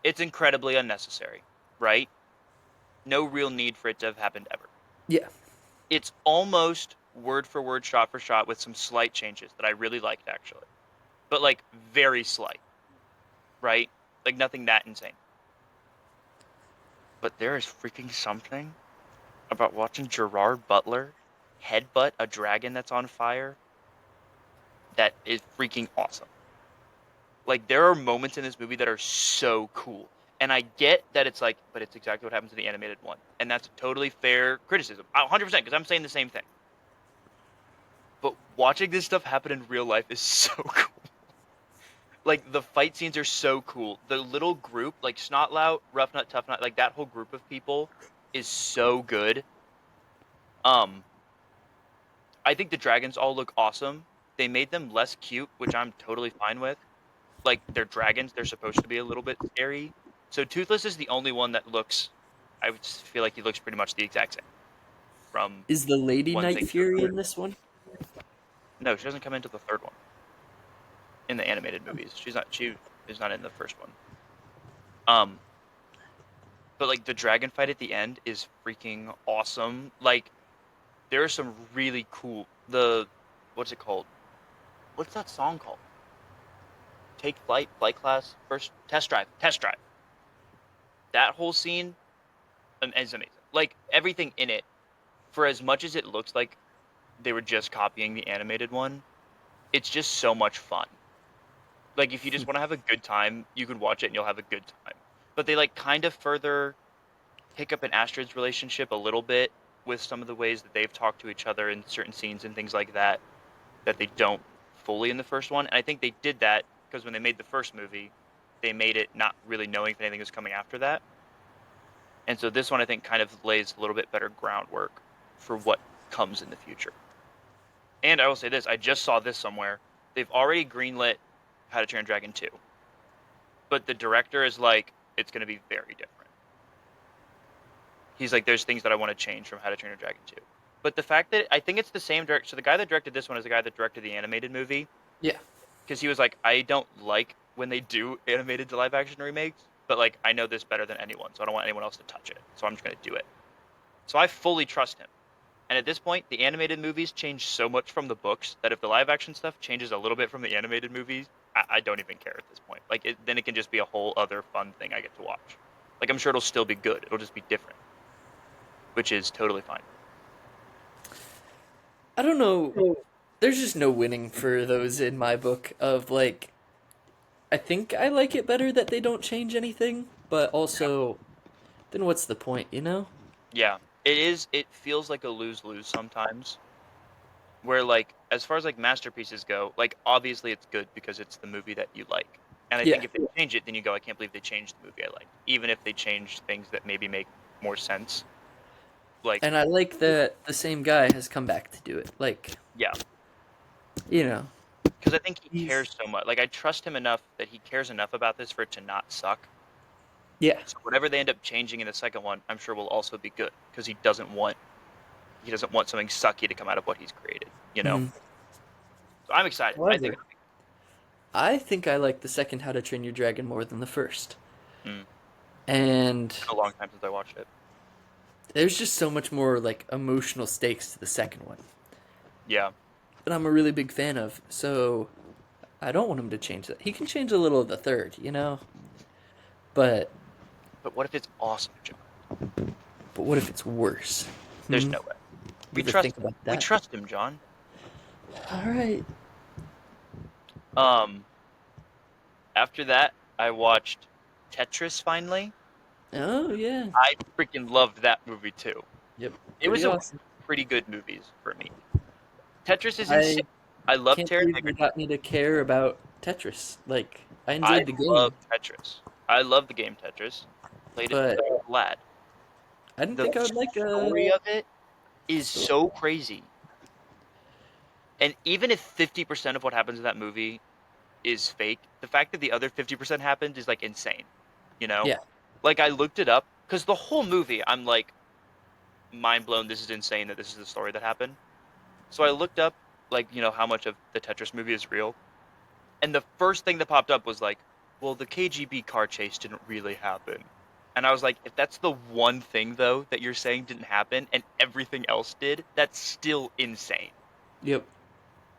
Speaker 1: It's incredibly unnecessary, right? No real need for it to have happened ever.
Speaker 2: Yeah.
Speaker 1: It's almost word for word, shot for shot, with some slight changes that I really liked, actually. But, like, very slight, right? Like, nothing that insane. But there is freaking something about watching Gerard Butler headbutt a dragon that's on fire that is freaking awesome. Like, there are moments in this movie that are so cool. And I get that it's like, but it's exactly what happens in the animated one. And that's a totally fair criticism. 100%, because I'm saying the same thing. But watching this stuff happen in real life is so cool. Like, the fight scenes are so cool. The little group, like Snotlout, Rough Nut, Tough Nut, like that whole group of people is so good. Um, I think the dragons all look awesome. They made them less cute, which I'm totally fine with. Like, they're dragons, they're supposed to be a little bit scary. So Toothless is the only one that looks, I would just feel like he looks pretty much the exact same from
Speaker 2: Is the Lady
Speaker 1: one
Speaker 2: Night
Speaker 1: thing to
Speaker 2: Fury
Speaker 1: another.
Speaker 2: in this one?
Speaker 1: No, she doesn't come into the third one in the animated movies. She is not in the first one. Um, but like the dragon fight at the end is freaking awesome. Like there are some really cool what's it called? What's that song called? Take flight, flight class, first test drive, test drive. That whole scene is amazing. Like everything in it, for as much as it looks like they were just copying the animated one, it's just so much fun. Like if you just want to have a good time, you could watch it and you'll have a good time. But they like kind of further pick up an Astrid's relationship a little bit with some of the ways that they've talked to each other in certain scenes and things like that that they don't fully in the first one. And I think they did that because when they made the first movie, they made it not really knowing if anything was coming after that. And so this one I think kind of lays a little bit better groundwork for what comes in the future. And I will say this, I just saw this somewhere. They've already greenlit How to Train Your Dragon 2. But the director is like, it's going to be very different. He's like, there's things that I want to change from How to Train Your Dragon 2. But the fact that I think it's the same director. So the guy that directed this one is the guy that directed the animated movie.
Speaker 2: Yeah.
Speaker 1: Because he was like, I don't like when they do animated to live action remakes, but like I know this better than anyone, so I don't want anyone else to touch it. So I'm just going to do it. So I fully trust him. And at this point, the animated movies change so much from the books that if the live action stuff changes a little bit from the animated movies, I don't even care at this point. Like then it can just be a whole other fun thing I get to watch. Like I'm sure it'll still be good. It'll just be different, which is totally fine.
Speaker 2: I don't know. There's just no winning for those in my book of like I think I like it better that they don't change anything, but also then what's the point, you know?
Speaker 1: Yeah, it is. It feels like a lose-lose sometimes. Where like as far as like masterpieces go, like obviously it's good because it's the movie that you like. And I
Speaker 2: Yeah.
Speaker 1: think if they change it, then you go, I can't believe they changed the movie I like. Even if they change things that maybe make more sense. Like,
Speaker 2: And I like that the same guy has come back to do it. Like,
Speaker 1: yeah,
Speaker 2: you know,
Speaker 1: because I think he
Speaker 2: he's
Speaker 1: cares so much. Like, I trust him enough that he cares enough about this for it to not suck.
Speaker 2: yeah.
Speaker 1: So whatever they end up changing in the second one, I'm sure will also be good because he doesn't want something sucky to come out of what he's created. You know.
Speaker 2: Mhm.
Speaker 1: So I'm excited. I think.
Speaker 2: However, I think I like the second How to Train Your Dragon more than the first.
Speaker 1: It's
Speaker 2: And
Speaker 1: been a long time since I watched it.
Speaker 2: there's just so much more like emotional stakes to the second one
Speaker 1: Yeah.
Speaker 2: that I'm a really big fan of. So I don't want him to change that. He can change a little of the third, you know? But
Speaker 1: But what if it's awesome, John?
Speaker 2: what if it's worse?
Speaker 1: There's no way.
Speaker 2: You ever think about
Speaker 1: We
Speaker 2: that?
Speaker 1: trust him, John.
Speaker 2: All right.
Speaker 1: Um, after that, I watched Tetris finally.
Speaker 2: Oh yeah.
Speaker 1: I freaking loved that movie too.
Speaker 2: Yep.
Speaker 1: It was
Speaker 2: Pretty
Speaker 1: a
Speaker 2: awesome.
Speaker 1: pretty good movies for me. Tetris is
Speaker 2: I
Speaker 1: insane. I love
Speaker 2: can't
Speaker 1: Terry
Speaker 2: believe you
Speaker 1: Egerton.
Speaker 2: got me to care about Tetris. Like I
Speaker 1: I
Speaker 2: enjoyed the
Speaker 1: love
Speaker 2: game,
Speaker 1: Tetris. I love the game Tetris. Played it
Speaker 2: but
Speaker 1: like a lad.
Speaker 2: I didn't
Speaker 1: The
Speaker 2: think I would like
Speaker 1: story of it is
Speaker 2: story.
Speaker 1: so crazy. And even if 50% of what happens in that movie is fake, the fact that the other 50% happened is like insane. You know?
Speaker 2: Yeah.
Speaker 1: Like I looked it up because the whole movie I'm like mind blown. This is insane that this is the story that happened. So I looked up like how much of the Tetris movie is real, and the first thing that popped up was like, well, the KGB car chase didn't really happen. And I was like, if that's the one thing though that you're saying didn't happen and everything else did, that's still insane.
Speaker 2: Yep.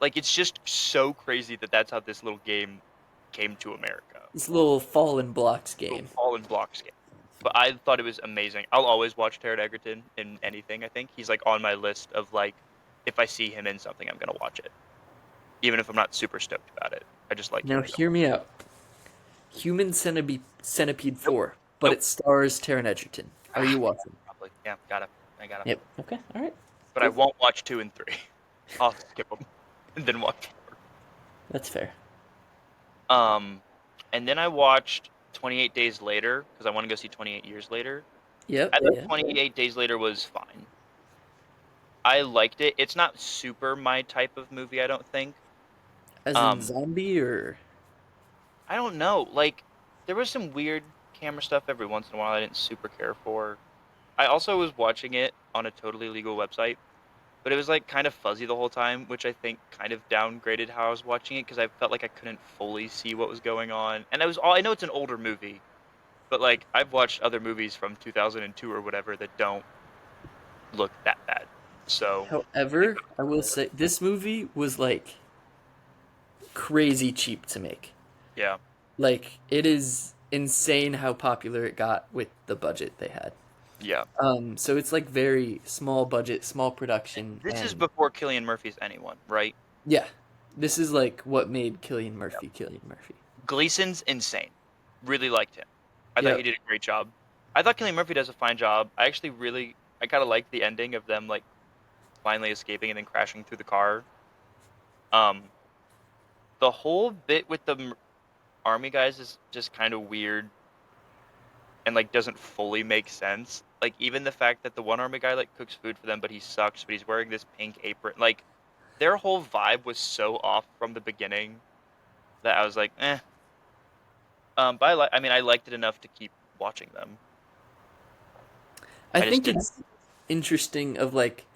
Speaker 1: Like it's just so crazy that that's how this little game came to America.
Speaker 2: This little Fallen Blocks
Speaker 1: Little
Speaker 2: game.
Speaker 1: Fallen Blocks game. But I thought it was amazing. I'll always watch Taron Egerton in anything, I think. He's like on my list of like if I see him in something, I'm gonna watch it. Even if I'm not super stoked about it. I just like
Speaker 2: Now
Speaker 1: him.
Speaker 2: hear me out. Human Centipede
Speaker 1: Nope.
Speaker 2: 4, but
Speaker 1: Nope.
Speaker 2: it stars Taron Egerton. Are you watching?
Speaker 1: Probably. Yeah, gotta. I gotta.
Speaker 2: Yep. Okay. All right.
Speaker 1: But I won't watch 2 and 3. I'll skip them and then watch 4.
Speaker 2: That's fair.
Speaker 1: And then I watched 28 Days Later because I want to go see 28 Years Later.
Speaker 2: Yep.
Speaker 1: I thought
Speaker 2: Yeah.
Speaker 1: 28 Days Later was fine. I liked it. It's not super my type of movie, I don't think.
Speaker 2: As in
Speaker 1: Um,
Speaker 2: zombie or
Speaker 1: I don't know. Like, there was some weird camera stuff every once in a while I didn't super care for. I also was watching it on a totally legal website, but it was like kind of fuzzy the whole time, which I think kind of downgraded how I was watching it because I felt like I couldn't fully see what was going on. And I know it's an older movie, but like I've watched other movies from 2002 or whatever that don't look that bad. So,
Speaker 2: However, I will say this movie was like crazy cheap to make.
Speaker 1: yeah.
Speaker 2: Like it is insane how popular it got with the budget they had.
Speaker 1: Yeah.
Speaker 2: So it's like very small budget, small production,
Speaker 1: This is
Speaker 2: and
Speaker 1: before Cillian Murphy's Anyone, right?
Speaker 2: yeah, This is like what made Killian Murphy Killian Murphy.
Speaker 1: Gleason's insane. Really liked him. I thought he
Speaker 2: Yep.
Speaker 1: did a great job. I thought Cillian Murphy does a fine job. I kind of liked the ending of them like finally escaping and then crashing through the car. Um, the whole bit with the army guys is just kind of weird and like doesn't fully make sense. Like even the fact that the one army guy like cooks food for them, but he sucks, but he's wearing this pink apron. Like their whole vibe was so off from the beginning that I was like, eh. But I mean, I liked it enough to keep watching them.
Speaker 2: I
Speaker 1: I just
Speaker 2: think
Speaker 1: didn't.
Speaker 2: it's interesting of like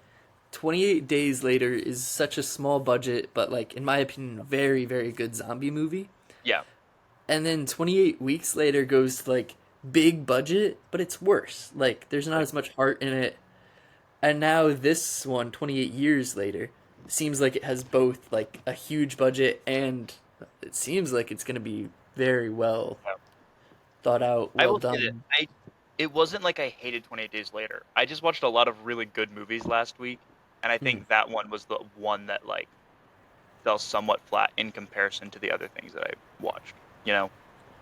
Speaker 2: 28 Days Later is such a small budget, but like in my opinion, very very good zombie movie.
Speaker 1: Yeah,
Speaker 2: And then 28 Weeks Later goes to like big budget, but it's worse. Like there's not
Speaker 1: like
Speaker 2: as much heart in it. And now this one, 28 Years Later, seems like it has both like a huge budget and it seems like it's going to be very well
Speaker 1: yeah.
Speaker 2: thought out,
Speaker 1: I
Speaker 2: well
Speaker 1: will say that
Speaker 2: done.
Speaker 1: it wasn't like I hated 28 Days Later. I just watched a lot of really good movies last week, and I
Speaker 2: Hmm.
Speaker 1: think that one was the one that like fell somewhat flat in comparison to the other things that I watched. You know,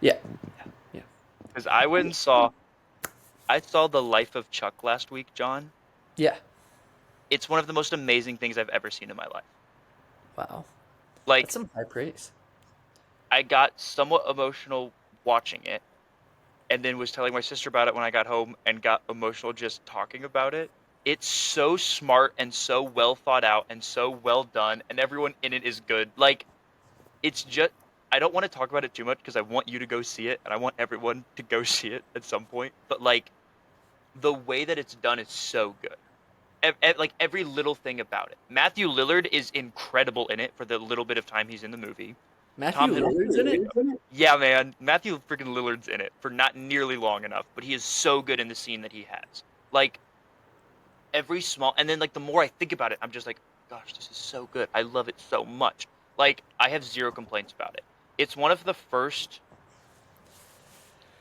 Speaker 2: Yeah. Yeah.
Speaker 1: because I saw The Life of Chuck last week, John.
Speaker 2: Yeah.
Speaker 1: It's one of the most amazing things I've ever seen in my life.
Speaker 2: Wow. That's
Speaker 1: Like
Speaker 2: some high praise.
Speaker 1: I got somewhat emotional watching it, and then was telling my sister about it when I got home and got emotional just talking about it. It's so smart and so well thought out and so well done, and everyone in it is good. Like, it's just, I don't want to talk about it too much because I want you to go see it and I want everyone to go see it at some point. But, like, the way that it's done is so good. Like, every little thing about it. Matthew Lillard is incredible in it for the little bit of time he's in the movie. Tom
Speaker 2: Matthew
Speaker 1: Hiddleston's
Speaker 2: Lillard's in it?
Speaker 1: yeah, man. Matthew freaking Lillard's in it for not nearly long enough, but he is so good in the scene that he has. Like every small, and then like the more I think about it, I'm just like, gosh, this is so good. I love it so much. Like I have zero complaints about it. It's one of the first,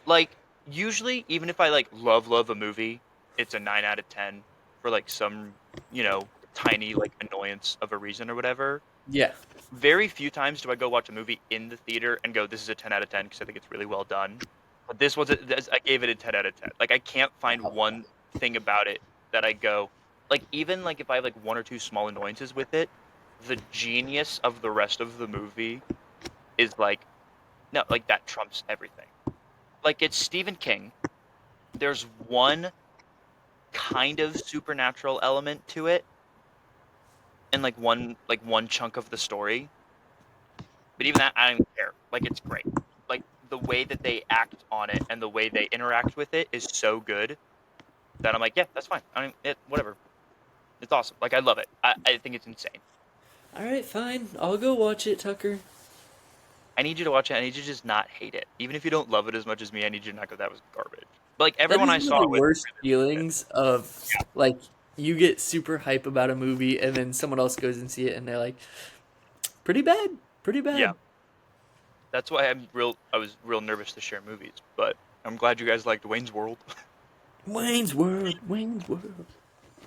Speaker 1: like usually even if I like love a movie, it's a 9 out of 10 for like some tiny like annoyance of a reason or whatever.
Speaker 2: Yeah.
Speaker 1: Very few times do I go watch a movie in the theater and go, "This is a 10 out of 10" because I think it's really well done. But I gave it a 10 out of 10. Like I can't find
Speaker 2: Wow.
Speaker 1: one thing about it that I go, like even like if I have like one or two small annoyances with it, the genius of the rest of the movie is like no, like that trumps everything. Like it's Stephen King. There's one kind of supernatural element to it, and like one chunk of the story. But even that, I don't even care. Like it's great. Like the way that they act on it and the way they interact with it is so good that I'm like, yeah, that's fine. I mean, whatever. It's awesome. Like I love it. I think it's insane.
Speaker 2: All right, fine. I'll go watch it, Tucker.
Speaker 1: I need you to watch it. I need you to just not hate it. Even if you don't love it as much as me, I need you to not go, that was garbage. But like
Speaker 2: That
Speaker 1: everyone
Speaker 2: is
Speaker 1: I
Speaker 2: one of
Speaker 1: saw
Speaker 2: the
Speaker 1: it with
Speaker 2: worst
Speaker 1: really liked it.
Speaker 2: feelings of like you get super hype about a movie and then someone else goes and see it and they're like, pretty bad, pretty
Speaker 1: Yeah.
Speaker 2: bad.
Speaker 1: That's why I was real nervous to share movies, but I'm glad you guys liked Wayne's World.
Speaker 2: Wayne's World, Wayne's World.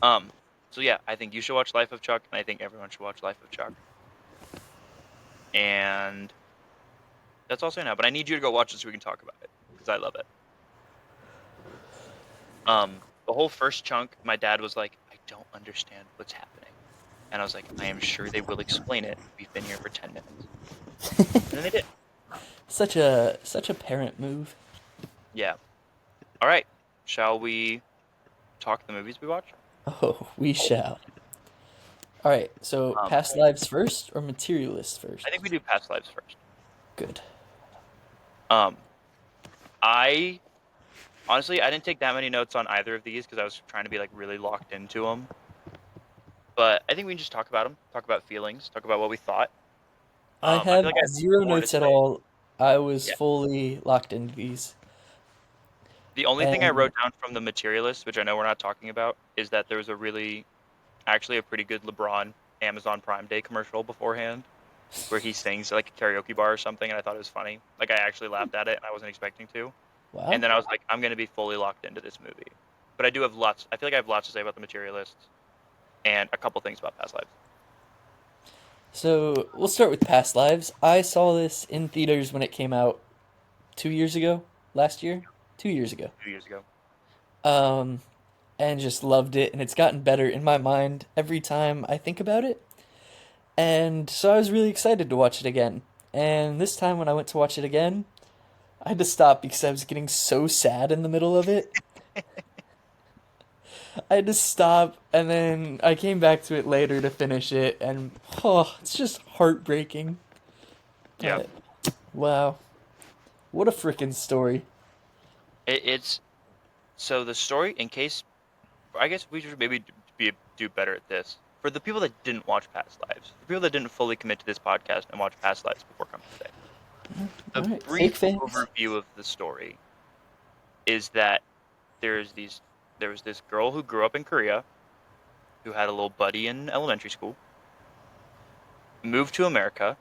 Speaker 1: Um, so yeah, I think you should watch Life of Chuck, and I think everyone should watch Life of Chuck. And that's all I say now. But I need you to go watch it so we can talk about it because I love it. The whole first chunk, my dad was like, "I don't understand what's happening," and I was like, "I am sure they will explain it. We've been here for 10 minutes," and then they did.
Speaker 2: Such a parent move.
Speaker 1: Yeah. All right. Shall we talk the movies we watched?
Speaker 2: Oh, we shall. All right, so
Speaker 1: Um,
Speaker 2: past lives first or materialists
Speaker 1: I
Speaker 2: first?
Speaker 1: think we do Past Lives first.
Speaker 2: Good.
Speaker 1: Um, I honestly I didn't take that many notes on either of these because I was trying to be like really locked into them. But I think we can just talk about them, talk about feelings, talk about what we thought.
Speaker 2: I
Speaker 1: I
Speaker 2: have
Speaker 1: feel like I have
Speaker 2: zero
Speaker 1: more to
Speaker 2: notes at
Speaker 1: say.
Speaker 2: all. I was
Speaker 1: Yeah.
Speaker 2: fully locked into these.
Speaker 1: The only thing I
Speaker 2: And
Speaker 1: wrote down from the Materialists, which I know we're not talking about, is that there was actually a pretty good LeBron Amazon Prime Day commercial beforehand where he sings like a karaoke bar or something, and I thought it was funny. Like I actually laughed at it, and I wasn't expecting to. And
Speaker 2: wow.
Speaker 1: then I was like, I'm gonna be fully locked into this movie. But I do have lots. I feel like I have lots to say about the Materialists and a couple things about Past Lives.
Speaker 2: So we'll start with Past Lives. I saw this in theaters when it came out 2 years ago, last year, 2 years ago.
Speaker 1: 2 years ago.
Speaker 2: Um, and just loved it, and it's gotten better in my mind every time I think about it. And so I was really excited to watch it again. And this time when I went to watch it again, I had to stop because I was getting so sad in the middle of it. I had to stop, and then I came back to it later to finish it, and oh, it's just heartbreaking.
Speaker 1: Yeah.
Speaker 2: But wow, what a freaking story!
Speaker 1: It's so the story. In case I guess we should maybe do better at this. For the people that didn't watch Past Lives, the people that didn't fully commit to this podcast and watch Past Lives before coming today,
Speaker 2: All
Speaker 1: the
Speaker 2: right, fake
Speaker 1: brief
Speaker 2: fans.
Speaker 1: overview of the story is that there's these there was this girl who grew up in Korea who had a little buddy in elementary school, moved to America.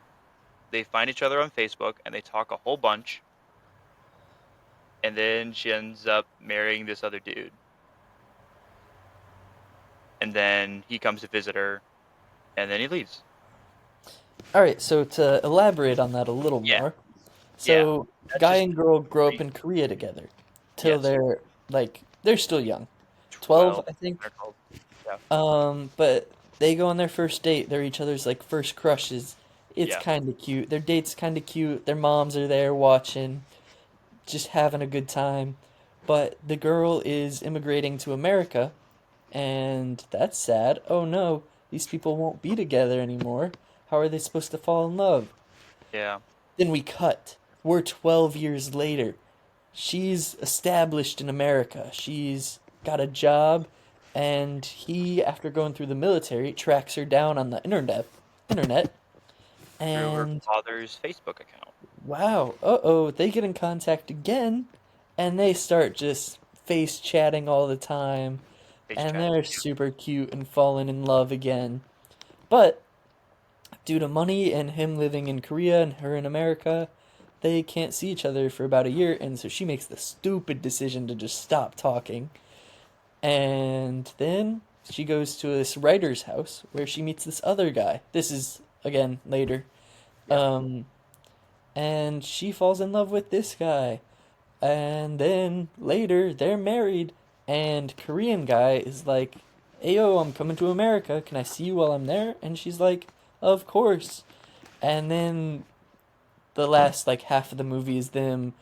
Speaker 1: They find each other on Facebook and they talk a whole bunch, and then she ends up marrying this other dude. And then he comes to visit her, and then he leaves.
Speaker 2: All right, so to elaborate on that a little
Speaker 1: Yeah,
Speaker 2: more,
Speaker 1: yeah.
Speaker 2: so
Speaker 1: That's
Speaker 2: guy
Speaker 1: just
Speaker 2: and girl grow up
Speaker 1: brief.
Speaker 2: in Korea together till
Speaker 1: Yes,
Speaker 2: they're like they're still young, 12,
Speaker 1: 12,
Speaker 2: I think.
Speaker 1: 12. Yeah,
Speaker 2: But they go on their first date. They're each other's like first crushes. It's
Speaker 1: yeah.
Speaker 2: kind of cute. Their date's kind of cute. Their moms are there watching, just having a good time. But the girl is immigrating to America, and that's sad. Oh no, these people won't be together anymore. How are they supposed to fall in love?
Speaker 1: Yeah.
Speaker 2: Then we cut. We're 12 years later. She's established in America. She's got a job, and he, after going through the military, tracks her down on the internet,
Speaker 1: Through her
Speaker 2: and
Speaker 1: father's Facebook account.
Speaker 2: wow, uh-oh, they get in contact again, and they start just face chatting all the time,
Speaker 1: Face
Speaker 2: and
Speaker 1: chatting.
Speaker 2: they're super cute and falling in love again. But due to money and him living in Korea and her in America, they can't see each other for about a year, and so she makes the stupid decision to just stop talking. And then she goes to this writer's house where she meets this other guy. This is, again, later.
Speaker 1: Yeah.
Speaker 2: Um, and she falls in love with this guy. And then later, they're married, and Korean guy is like, "Ayo, I'm coming to America. Can I see you while I'm there?" And she's like, "Of course." And then the last like half of the movie is them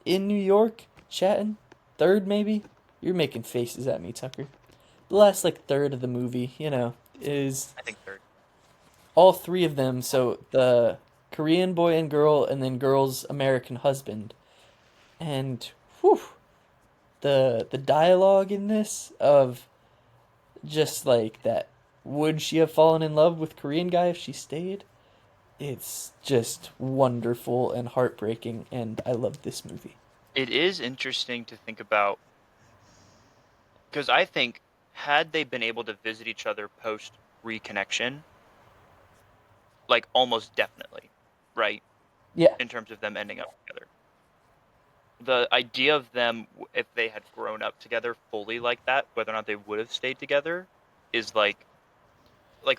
Speaker 2: in New York chatting. Third maybe? You're making faces at me, Tucker. The last like third of the movie, is
Speaker 1: I think third.
Speaker 2: all three of them. So the Korean boy and girl, and then girl's American husband. And whew, the dialogue in this of just like that. Would she have fallen in love with Korean guy if she stayed? It's just wonderful and heartbreaking, and I love this movie.
Speaker 1: It is interesting to think about because I think had they been able to visit each other post reconnection, like almost definitely, right?
Speaker 2: Yeah.
Speaker 1: In terms of them ending up together. The idea of them, if they had grown up together fully like that, whether or not they would have stayed together, is like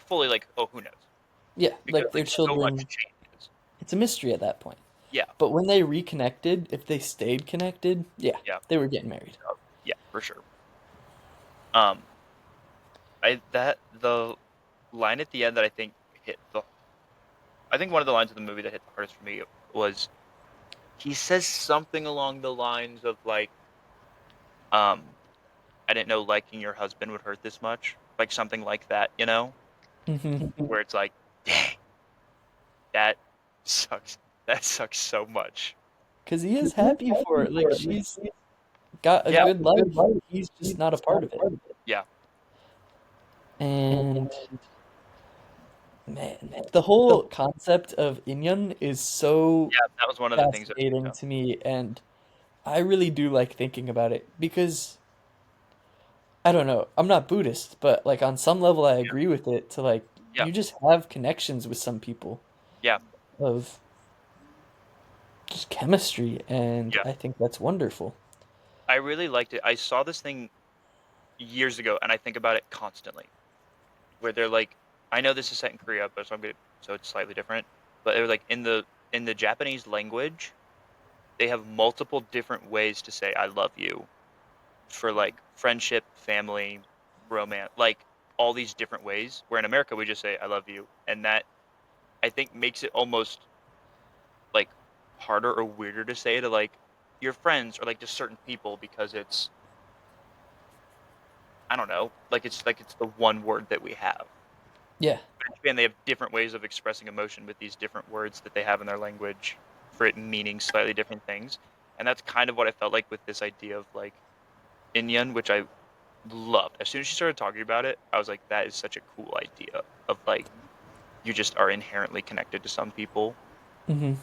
Speaker 1: fully like, oh, who knows?
Speaker 2: Yeah,
Speaker 1: Because
Speaker 2: like their
Speaker 1: like so much
Speaker 2: children,
Speaker 1: changes.
Speaker 2: it's a mystery at that point.
Speaker 1: Yeah,
Speaker 2: But when they reconnected, if they stayed connected, yeah,
Speaker 1: yeah,
Speaker 2: they were getting married.
Speaker 1: yeah, for sure. Um, I that the line at the end that I think hit the, I think one of the lines of the movie that hit the hardest for me was he says something along the lines of like, um, I didn't know liking your husband would hurt this much, like something like that,
Speaker 2: Hmm.
Speaker 1: where it's like, dang, that sucks. That sucks so much.
Speaker 2: Because he is happy for it. Like, she's got a
Speaker 1: Yeah,
Speaker 2: good life. He's just not a part of it.
Speaker 1: yeah,
Speaker 2: And man, the whole concept of Inyon is so
Speaker 1: yeah. That was one of the things that,
Speaker 2: fascinating to me, and I really do like thinking about it because I don't know, I'm not Buddhist, but like on some level I
Speaker 1: yeah,
Speaker 2: agree with it to like
Speaker 1: yeah,
Speaker 2: you just have connections with some people
Speaker 1: yeah,
Speaker 2: of just chemistry, and
Speaker 1: yeah.
Speaker 2: I think that's wonderful.
Speaker 1: I really liked it. I saw this thing years ago, and I think about it constantly. Where they're like, I know this is set in Korea, but so it's slightly different. But it was like in the Japanese language, they have multiple different ways to say I love you for like friendship, family, romance, like all these different ways. Where in America we just say I love you, and that I think makes it almost like harder or weirder to say to like your friends or like just certain people because it's I don't know, like it's the one word that we have.
Speaker 2: Yeah.
Speaker 1: But in Japan, they have different ways of expressing emotion with these different words that they have in their language for it meaning slightly different things. And that's kind of what I felt like with this idea of like Inyan, which I loved. As soon as she started talking about it, I was like, that is such a cool idea of like you just are inherently connected to some people.
Speaker 2: Hmm.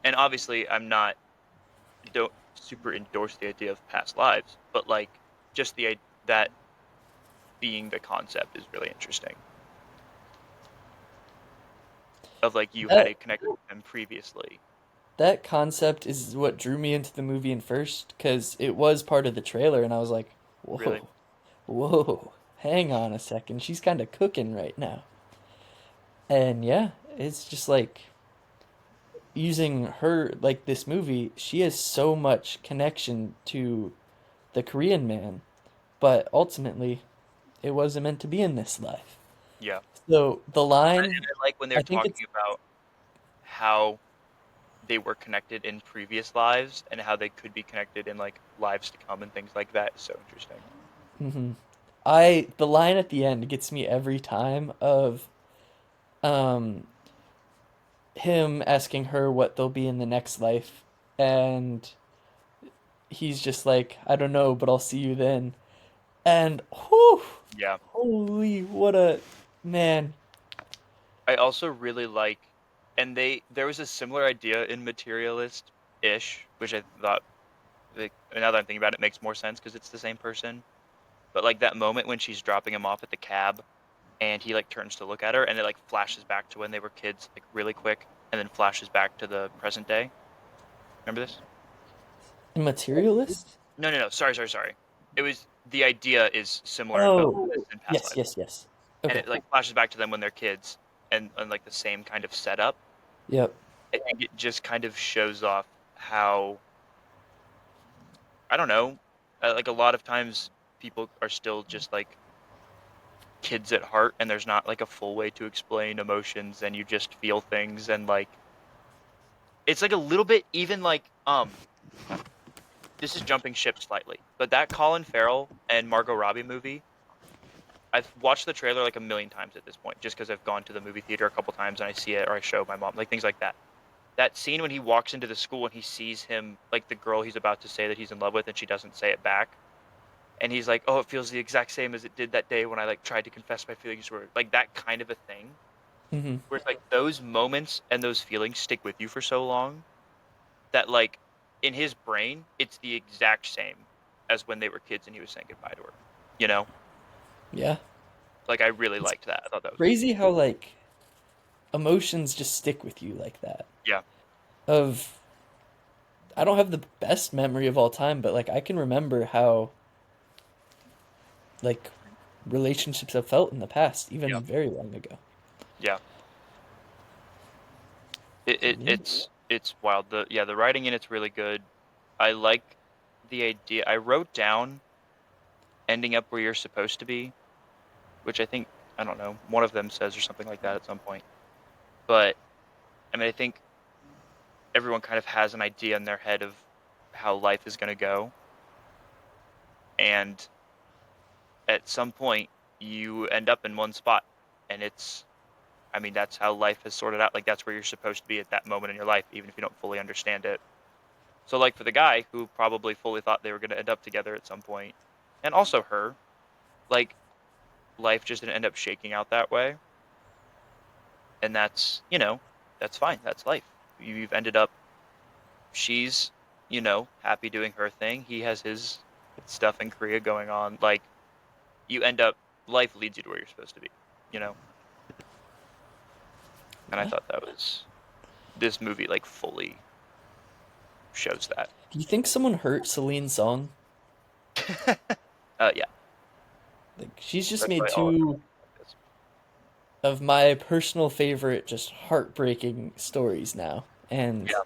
Speaker 1: And obviously, I'm not don't super endorse the idea of past lives, but like just that being the concept is really interesting. Of like you had
Speaker 2: That
Speaker 1: a connection with them previously.
Speaker 2: that concept is what drew me into the movie in first, because it was part of the trailer, and I was like,
Speaker 1: Really?
Speaker 2: whoa, whoa, hang on a second, she's kind of cooking right now. And yeah, it's just like using her, like this movie, she has so much connection to the Korean man, but ultimately, it wasn't meant to be in this life.
Speaker 1: Yeah.
Speaker 2: So the line,
Speaker 1: And I like when they're
Speaker 2: I think it's,
Speaker 1: talking about how they were connected in previous lives and how they could be connected in like lives to come and things like that is so interesting.
Speaker 2: mhm. the line at the end gets me every time of, um, him asking her what they'll be in the next life, and he's just like, I don't know, but I'll see you then. And whew,
Speaker 1: Yeah.
Speaker 2: holy, what a man.
Speaker 1: I also really like, and there was a similar idea in Materialist ish, which I thought like, now that I'm thinking about it, it makes more sense because it's the same person. But like that moment when she's dropping him off at the cab and he like turns to look at her and it like flashes back to when they were kids like really quick and then flashes back to the present day. Remember this?
Speaker 2: Materialist?
Speaker 1: No, no, no. Sorry. It was the idea is similar in both
Speaker 2: Oh,
Speaker 1: this and past
Speaker 2: yes,
Speaker 1: lives,
Speaker 2: yes, yes.
Speaker 1: and
Speaker 2: Okay.
Speaker 1: it like flashes back to them when they're kids, and like the same kind of setup.
Speaker 2: Yep.
Speaker 1: I think it just kind of shows off how I don't know, like a lot of times people are still just like kids at heart, and there's not like a full way to explain emotions, and you just feel things, and like it's like a little bit even like this is jumping ship slightly, but that Colin Farrell and Margot Robbie movie I've watched the trailer like a million times at this point, just because I've gone to the movie theater a couple times and I see it or I show my mom, like things like that. That scene when he walks into the school and he sees him, like the girl he's about to say that he's in love with, and she doesn't say it back, and he's like, "Oh, it feels the exact same as it did that day when I like tried to confess my feelings to her." Like that kind of a thing,
Speaker 2: Hmm.
Speaker 1: where it's like those moments and those feelings stick with you for so long that like in his brain it's the exact same as when they were kids and he was saying goodbye to her. You know,
Speaker 2: Yeah.
Speaker 1: like I really
Speaker 2: It's
Speaker 1: liked that. I thought that was
Speaker 2: crazy how like emotions just stick with you like that.
Speaker 1: yeah,
Speaker 2: Of I don't have the best memory of all time, but like I can remember how like relationships have felt in the past,
Speaker 1: yeah,
Speaker 2: even very long ago.
Speaker 1: yeah.
Speaker 2: Yeah.
Speaker 1: It's wild. The writing in it's really good. I like the idea. I wrote down ending up where you're supposed to be, which I think I don't know, one of them says or something like that at some point. But I mean, I think everyone kind of has an idea in their head of how life is going to go, and at some point you end up in one spot, and it's I mean, that's how life has sorted out. Like that's where you're supposed to be at that moment in your life, even if you don't fully understand it. So like for the guy who probably fully thought they were going to end up together at some point, and also her, like life just didn't end up shaking out that way, and that's that's fine. That's life. You've ended up. She's happy doing her thing. He has his stuff in Korea going on. Like you end up. Life leads you to where you're supposed to be. You know, and I
Speaker 2: Yeah.
Speaker 1: thought that was this movie like fully shows that.
Speaker 2: Do you think someone hurt Celine Song?
Speaker 1: Yeah,
Speaker 2: Like she's just
Speaker 1: that's
Speaker 2: made
Speaker 1: why all of her
Speaker 2: two
Speaker 1: like this.
Speaker 2: of my personal favorite, just heartbreaking stories now. And
Speaker 1: Yeah.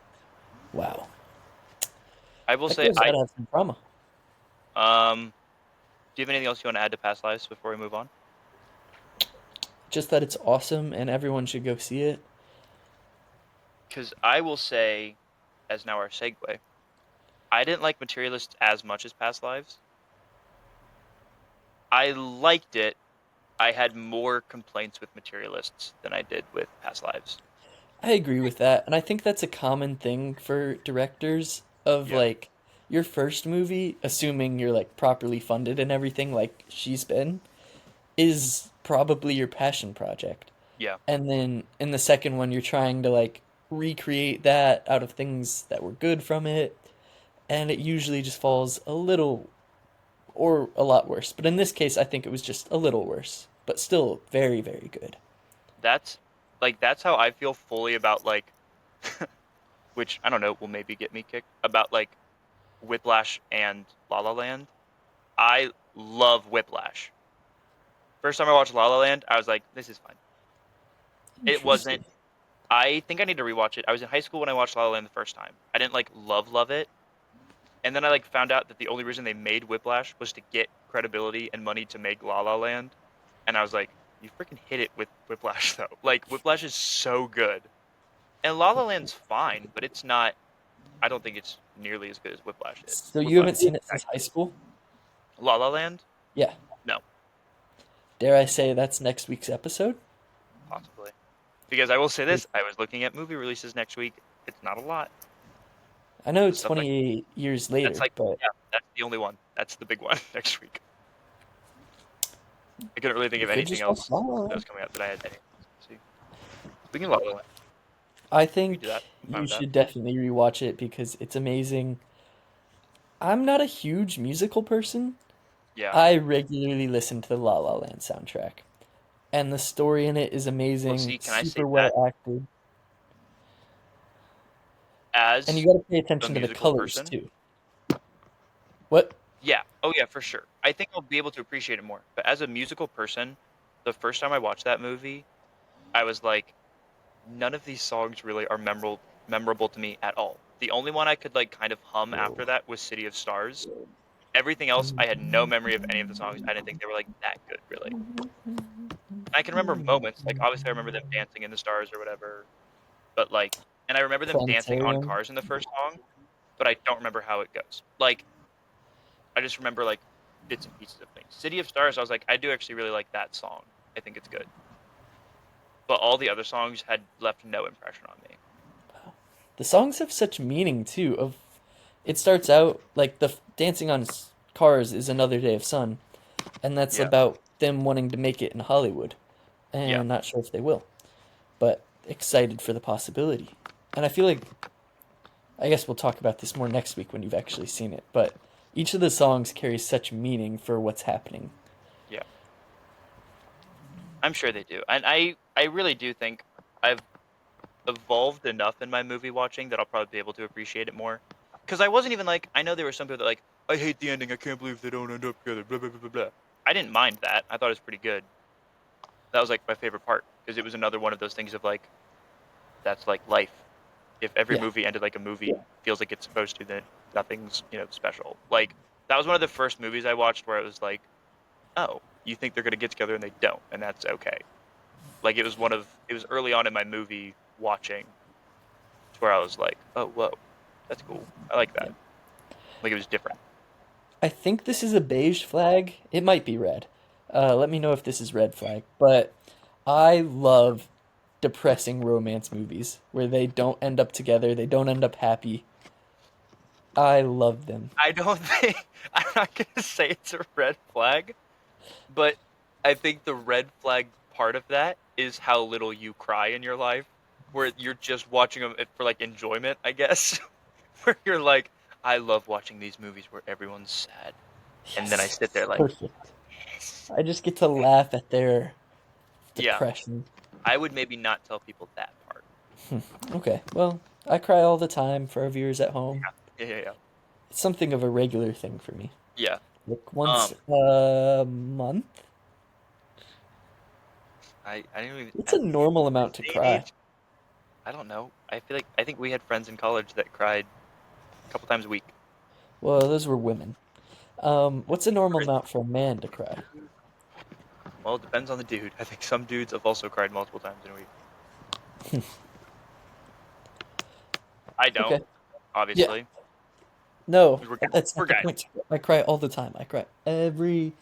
Speaker 2: wow,
Speaker 1: I will
Speaker 2: that
Speaker 1: say
Speaker 2: girl's gotta have some drama.
Speaker 1: do you have anything else you want to add to Past Lives before we move on?
Speaker 2: Just that it's awesome and everyone should go see it.
Speaker 1: Because I will say, as now our segue, I didn't like Materialists as much as Past Lives. I liked it. I had more complaints with Materialists than I did with Past Lives.
Speaker 2: I agree with that, and I think that's a common thing for directors of
Speaker 1: Yeah.
Speaker 2: like your first movie, assuming you're like properly funded and everything like she's been, is probably your passion project.
Speaker 1: Yeah.
Speaker 2: And then in the second one you're trying to like recreate that out of things that were good from it, and it usually just falls a little or a lot worse. But in this case I think it was just a little worse, but still very, very good.
Speaker 1: That's that's how I feel fully about like which I don't know will maybe get me kicked about like Whiplash and La La Land. I love Whiplash. First time I watched La La Land, I was like, this is fine. It wasn't.
Speaker 2: Interesting.
Speaker 1: I think I need to rewatch it. I was in high school when I watched La La Land the first time. I didn't like love it, and then I like found out that the only reason they made Whiplash was to get credibility and money to make La La Land, and I was like, you freaking hit it with Whiplash though. Like Whiplash is so good, and La La Land's fine, but it's not. I don't think it's nearly as good as Whiplash is.
Speaker 2: So you
Speaker 1: Whiplash
Speaker 2: haven't
Speaker 1: is
Speaker 2: seen it since high school?
Speaker 1: La La Land?
Speaker 2: Yeah.
Speaker 1: No,
Speaker 2: Dare I say that's next week's episode?
Speaker 1: possibly. Because I will say this: I was looking at movie releases next week. It's not a lot.
Speaker 2: I know
Speaker 1: The
Speaker 2: it's
Speaker 1: stuff that
Speaker 2: 28 years
Speaker 1: that's
Speaker 2: later,
Speaker 1: like
Speaker 2: but
Speaker 1: yeah, that's the only one. That's the big one next week. I couldn't really think
Speaker 2: you
Speaker 1: of
Speaker 2: could
Speaker 1: anything
Speaker 2: just watch
Speaker 1: else
Speaker 2: La La
Speaker 1: that was
Speaker 2: Land.
Speaker 1: coming out that I had any. See, speaking of La La Land,
Speaker 2: I
Speaker 1: we do
Speaker 2: think
Speaker 1: that. I'm fine
Speaker 2: you
Speaker 1: with that.
Speaker 2: should definitely rewatch it because it's amazing. I'm not a huge musical person.
Speaker 1: Yeah.
Speaker 2: I regularly listen to the La La Land soundtrack, and the story in it is
Speaker 1: Well,
Speaker 2: amazing,
Speaker 1: see, can I say
Speaker 2: super
Speaker 1: that
Speaker 2: well acted, and you
Speaker 1: as
Speaker 2: got to pay
Speaker 1: a
Speaker 2: attention to the
Speaker 1: musical
Speaker 2: colors
Speaker 1: person?
Speaker 2: too. What?
Speaker 1: Yeah. Oh, yeah, for sure. I think I'll be able to appreciate it more. But as a musical person, the first time I watched that movie, I was like, none of these songs really are memorable to me at all. The only one I could like kind of hum after
Speaker 2: Whoa.
Speaker 1: that was City of Stars. Everything else, I had no memory of any of the songs. I didn't think they were like that good, really. And I can remember moments, like obviously I remember them dancing in the stars or whatever, but like, and I remember them dancing on
Speaker 2: Planetarium.
Speaker 1: cars in the first song, but I don't remember how it goes. Like, I just remember like bits and pieces of things. City of Stars, I was like, I do actually really like that song. I think it's good. But all the other songs had left no impression on me.
Speaker 2: The songs have such meaning too. Of it starts out like the dancing on cars is another day of sun, and that's
Speaker 1: Yeah,
Speaker 2: about them wanting to make it in Hollywood,
Speaker 1: yeah,
Speaker 2: and not sure if they will, but excited for the possibility. And I feel like I guess we'll talk about this more next week when you've actually seen it. But each of the songs carries such meaning for what's happening.
Speaker 1: yeah. I'm sure they do, and I really do think I've evolved enough in my movie watching that I'll probably be able to appreciate it more. Because I wasn't even like, I know there were some people that like, I hate the ending. I can't believe they don't end up together. Blah blah blah blah blah. I didn't mind that. I thought it was pretty good. That was like my favorite part because it was another one of those things of like, that's like life. If every
Speaker 2: Yeah.
Speaker 1: movie ended like a movie feels like it's supposed to, then nothing's special. Like that was one of the first movies I watched where it was like, oh, you think they're gonna get together and they don't, and that's okay. Like it was early on in my movie watching to where I was like, oh, whoa, that's cool. I like that.
Speaker 2: Yeah.
Speaker 1: Like it was different.
Speaker 2: I think this is a beige flag. It might be red. Let me know if this is red flag. But I love depressing romance movies where they don't end up together, they don't end up happy. I love them.
Speaker 1: I don't think I'm not gonna say it's a red flag, but I think the red flag part of that is how little you cry in your life, where you're just watching them for like enjoyment, I guess. Where you're like, I love watching these movies where everyone's sad, and then I
Speaker 2: Yes.
Speaker 1: sit there like,
Speaker 2: Perfect. I just get to laugh at their
Speaker 1: yeah,
Speaker 2: depression.
Speaker 1: I would maybe not tell people that part.
Speaker 2: Okay, well, I cry all the time for our viewers at home.
Speaker 1: Yeah, yeah, yeah,
Speaker 2: It's something of a regular thing for me.
Speaker 1: yeah.
Speaker 2: Like once
Speaker 1: Um,
Speaker 2: a month?
Speaker 1: I didn't even
Speaker 2: It's a
Speaker 1: at
Speaker 2: normal
Speaker 1: this
Speaker 2: amount to
Speaker 1: day and
Speaker 2: cry.
Speaker 1: age. I don't know. I think we had friends in college that cried a couple times a week.
Speaker 2: Well, those were women. What's a normal amount for a man to cry?
Speaker 1: Well, it depends on the dude. I think some dudes have also cried multiple times in a week. I don't,
Speaker 2: Okay. Yeah.
Speaker 1: obviously,
Speaker 2: No,
Speaker 1: 'cause
Speaker 2: that's
Speaker 1: we're
Speaker 2: not the
Speaker 1: guys.
Speaker 2: point. I cry all the time. I cry every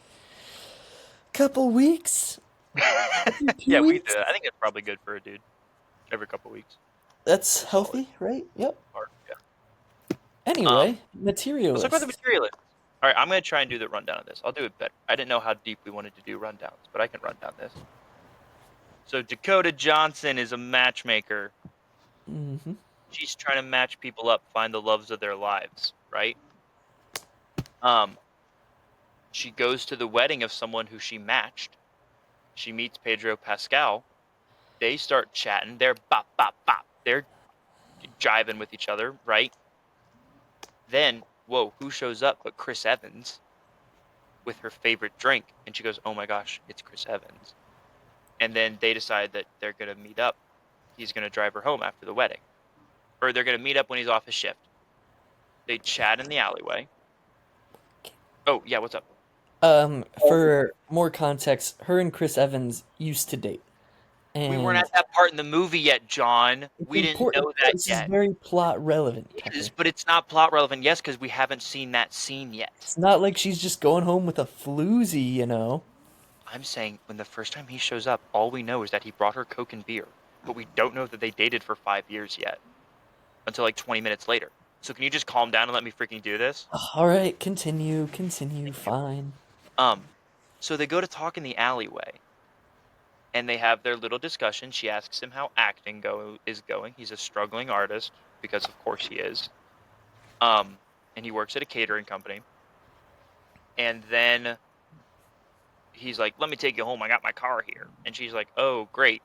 Speaker 2: couple weeks, every two
Speaker 1: Yeah, we do.
Speaker 2: weeks.
Speaker 1: I think it's probably good for a dude every couple weeks.
Speaker 2: That's
Speaker 1: It's solid.
Speaker 2: healthy, right? Yep.
Speaker 1: Or, yeah.
Speaker 2: Anyway,
Speaker 1: Let's talk about the
Speaker 2: materialist.
Speaker 1: materialist. All right, I'm gonna try and do the rundown of this. I'll do it better. I didn't know how deep we wanted to do rundowns, but I can run down this. So Dakota Johnson is a matchmaker.
Speaker 2: Hmm.
Speaker 1: She's trying to match people up, find the loves of their lives, right? Um, she goes to the wedding of someone who she matched. She meets Pedro Pascal. They start chatting. They're bop bop bop. They're jiving with each other, right? Then, whoa, who shows up but Chris Evans with her favorite drink? And she goes, "Oh my gosh, it's Chris Evans." And then they decide that they're gonna meet up. He's gonna drive her home after the wedding, or they're gonna meet up when he's off his shift. They chat in the alleyway. Oh yeah, what's up?
Speaker 2: For more context, her and Chris Evans used to date,
Speaker 1: We weren't
Speaker 2: and
Speaker 1: at that part in the movie yet, John.
Speaker 2: it's
Speaker 1: We didn't
Speaker 2: important.
Speaker 1: know that
Speaker 2: This is
Speaker 1: yet.
Speaker 2: very plot relevant,
Speaker 1: It is,
Speaker 2: Tucker.
Speaker 1: but it's not plot relevant, yes, because we haven't seen that scene yet.
Speaker 2: It's not like she's just going home with a floozy, you know.
Speaker 1: I'm saying when the first time he shows up, all we know is that he brought her Coke and beer, but we don't know that they dated for 5 years yet until like 20 minutes later. So can you just calm down and let me freaking do this?
Speaker 2: All right, continue, continue.
Speaker 1: Thank you.
Speaker 2: Fine.
Speaker 1: Um, so they go to talk in the alleyway and they have their little discussion. She asks him how acting is going. He's a struggling artist because of course he is. Um, and he works at a catering company. And then he's like, "Let me take you home. I got my car here." And she's like, "Oh, great."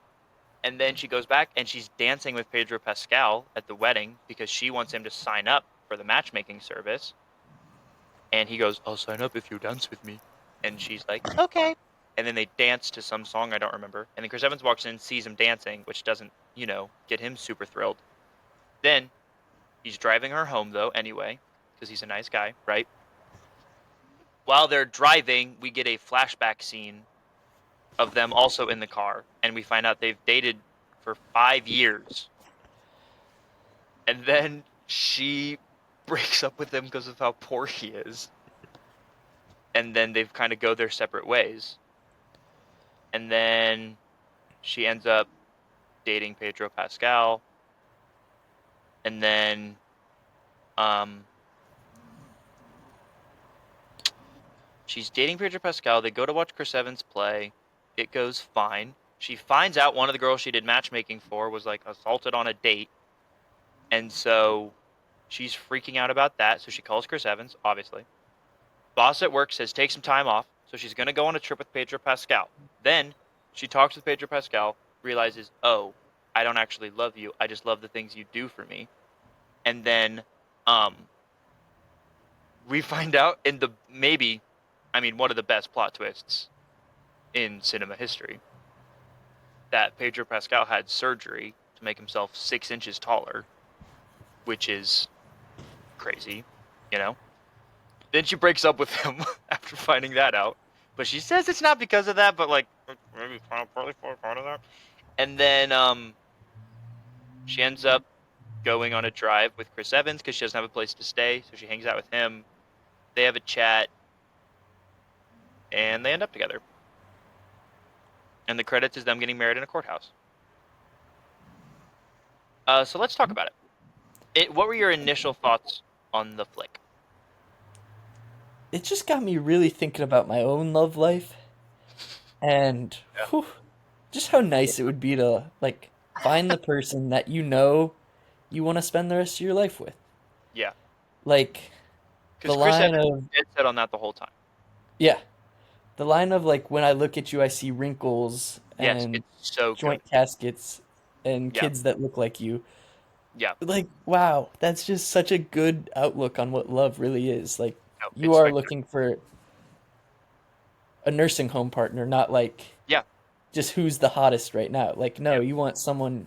Speaker 1: And then she goes back and she's dancing with Pedro Pascal at the wedding because she wants him to sign up for the matchmaking service. And he goes, "I'll sign up if you dance with me." And she's like, "Okay." And then they dance to some song I don't remember. And then Chris Evans walks in, sees him dancing, which doesn't, get him super thrilled. Then he's driving her home though, anyway, because he's a nice guy, right? While they're driving, we get a flashback scene of them also in the car, and we find out they've dated for 5 years. And then she breaks up with him because of how poor he is. And then they've kind of go their separate ways. And then she ends up dating Pedro Pascal. And then she's dating Pedro Pascal. They go to watch Chris Evans play. It goes fine. She finds out one of the girls she did matchmaking for was like assaulted on a date. And so she's freaking out about that. So she calls Chris Evans, obviously. Boss at work says take some time off. So she's going to go on a trip with Pedro Pascal. Then she talks with Pedro Pascal, realizes, oh, I don't actually love you. I just love the things you do for me. And then we find out in one of the best plot twists in cinema history, that Pedro Pascal had surgery to make himself 6 inches taller, which is crazy, you know? Then she breaks up with him after finding that out. But she says it's not because of that, but like maybe partly for part of that. And then she ends up going on a drive with Chris Evans because she doesn't have a place to stay, so she hangs out with him. They have a chat, and they end up together. And the credits is them getting married in a courthouse. So let's talk about it. What were your initial thoughts on the flick?
Speaker 2: It just got me really thinking about my own love life and
Speaker 1: Yeah.
Speaker 2: whew, just how nice it would be to like find the person that you know you want to spend the rest of your life with.
Speaker 1: Yeah.
Speaker 2: Like the
Speaker 1: Because Chris
Speaker 2: line
Speaker 1: Evans
Speaker 2: of
Speaker 1: dead set on that the whole time.
Speaker 2: yeah, the line of like when I look at you I see wrinkles
Speaker 1: Yes,
Speaker 2: and
Speaker 1: it's so good.
Speaker 2: joint caskets and
Speaker 1: Yeah.
Speaker 2: kids that look like you.
Speaker 1: Yeah.
Speaker 2: Like wow, that's just such a good outlook on what love really is. Like
Speaker 1: No,
Speaker 2: you
Speaker 1: it's
Speaker 2: are
Speaker 1: spectacular.
Speaker 2: looking for a nursing home partner, not like
Speaker 1: Yeah.
Speaker 2: just who's the hottest right now. Like, no,
Speaker 1: Yeah,
Speaker 2: you want someone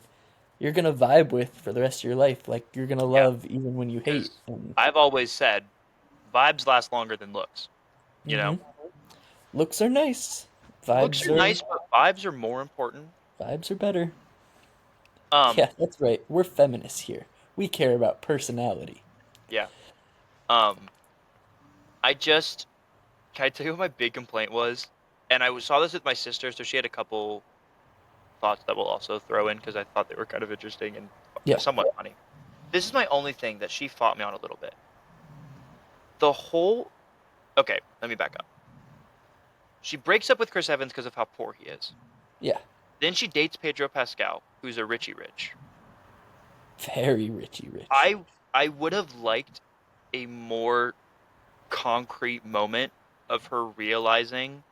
Speaker 2: you're gonna vibe with for the rest of your life. Like, you're gonna
Speaker 1: yeah.
Speaker 2: love even when you hate.
Speaker 1: Because
Speaker 2: And
Speaker 1: I've always said vibes last longer than looks. You know,
Speaker 2: hmm looks are nice.
Speaker 1: looks
Speaker 2: Vibes
Speaker 1: are
Speaker 2: are
Speaker 1: nice, but vibes are more important.
Speaker 2: vibes are better.
Speaker 1: Um,
Speaker 2: Yeah, that's right. We're feminists here. We care about personality.
Speaker 1: yeah. Um, I just can I tell you what my big complaint was? And saw this with my sister, so she had a couple thoughts that we'll also throw in because I thought they were kind of interesting and
Speaker 2: Yeah.
Speaker 1: somewhat funny. This is my only thing that she fought me on a little bit. The whole Okay, let me back up. She breaks up with Chris Evans because of how poor he is.
Speaker 2: Yeah.
Speaker 1: Then she dates Pedro Pascal, who's a Richie Rich.
Speaker 2: Very Richie Rich.
Speaker 1: I would have liked a more concrete moment of her realizing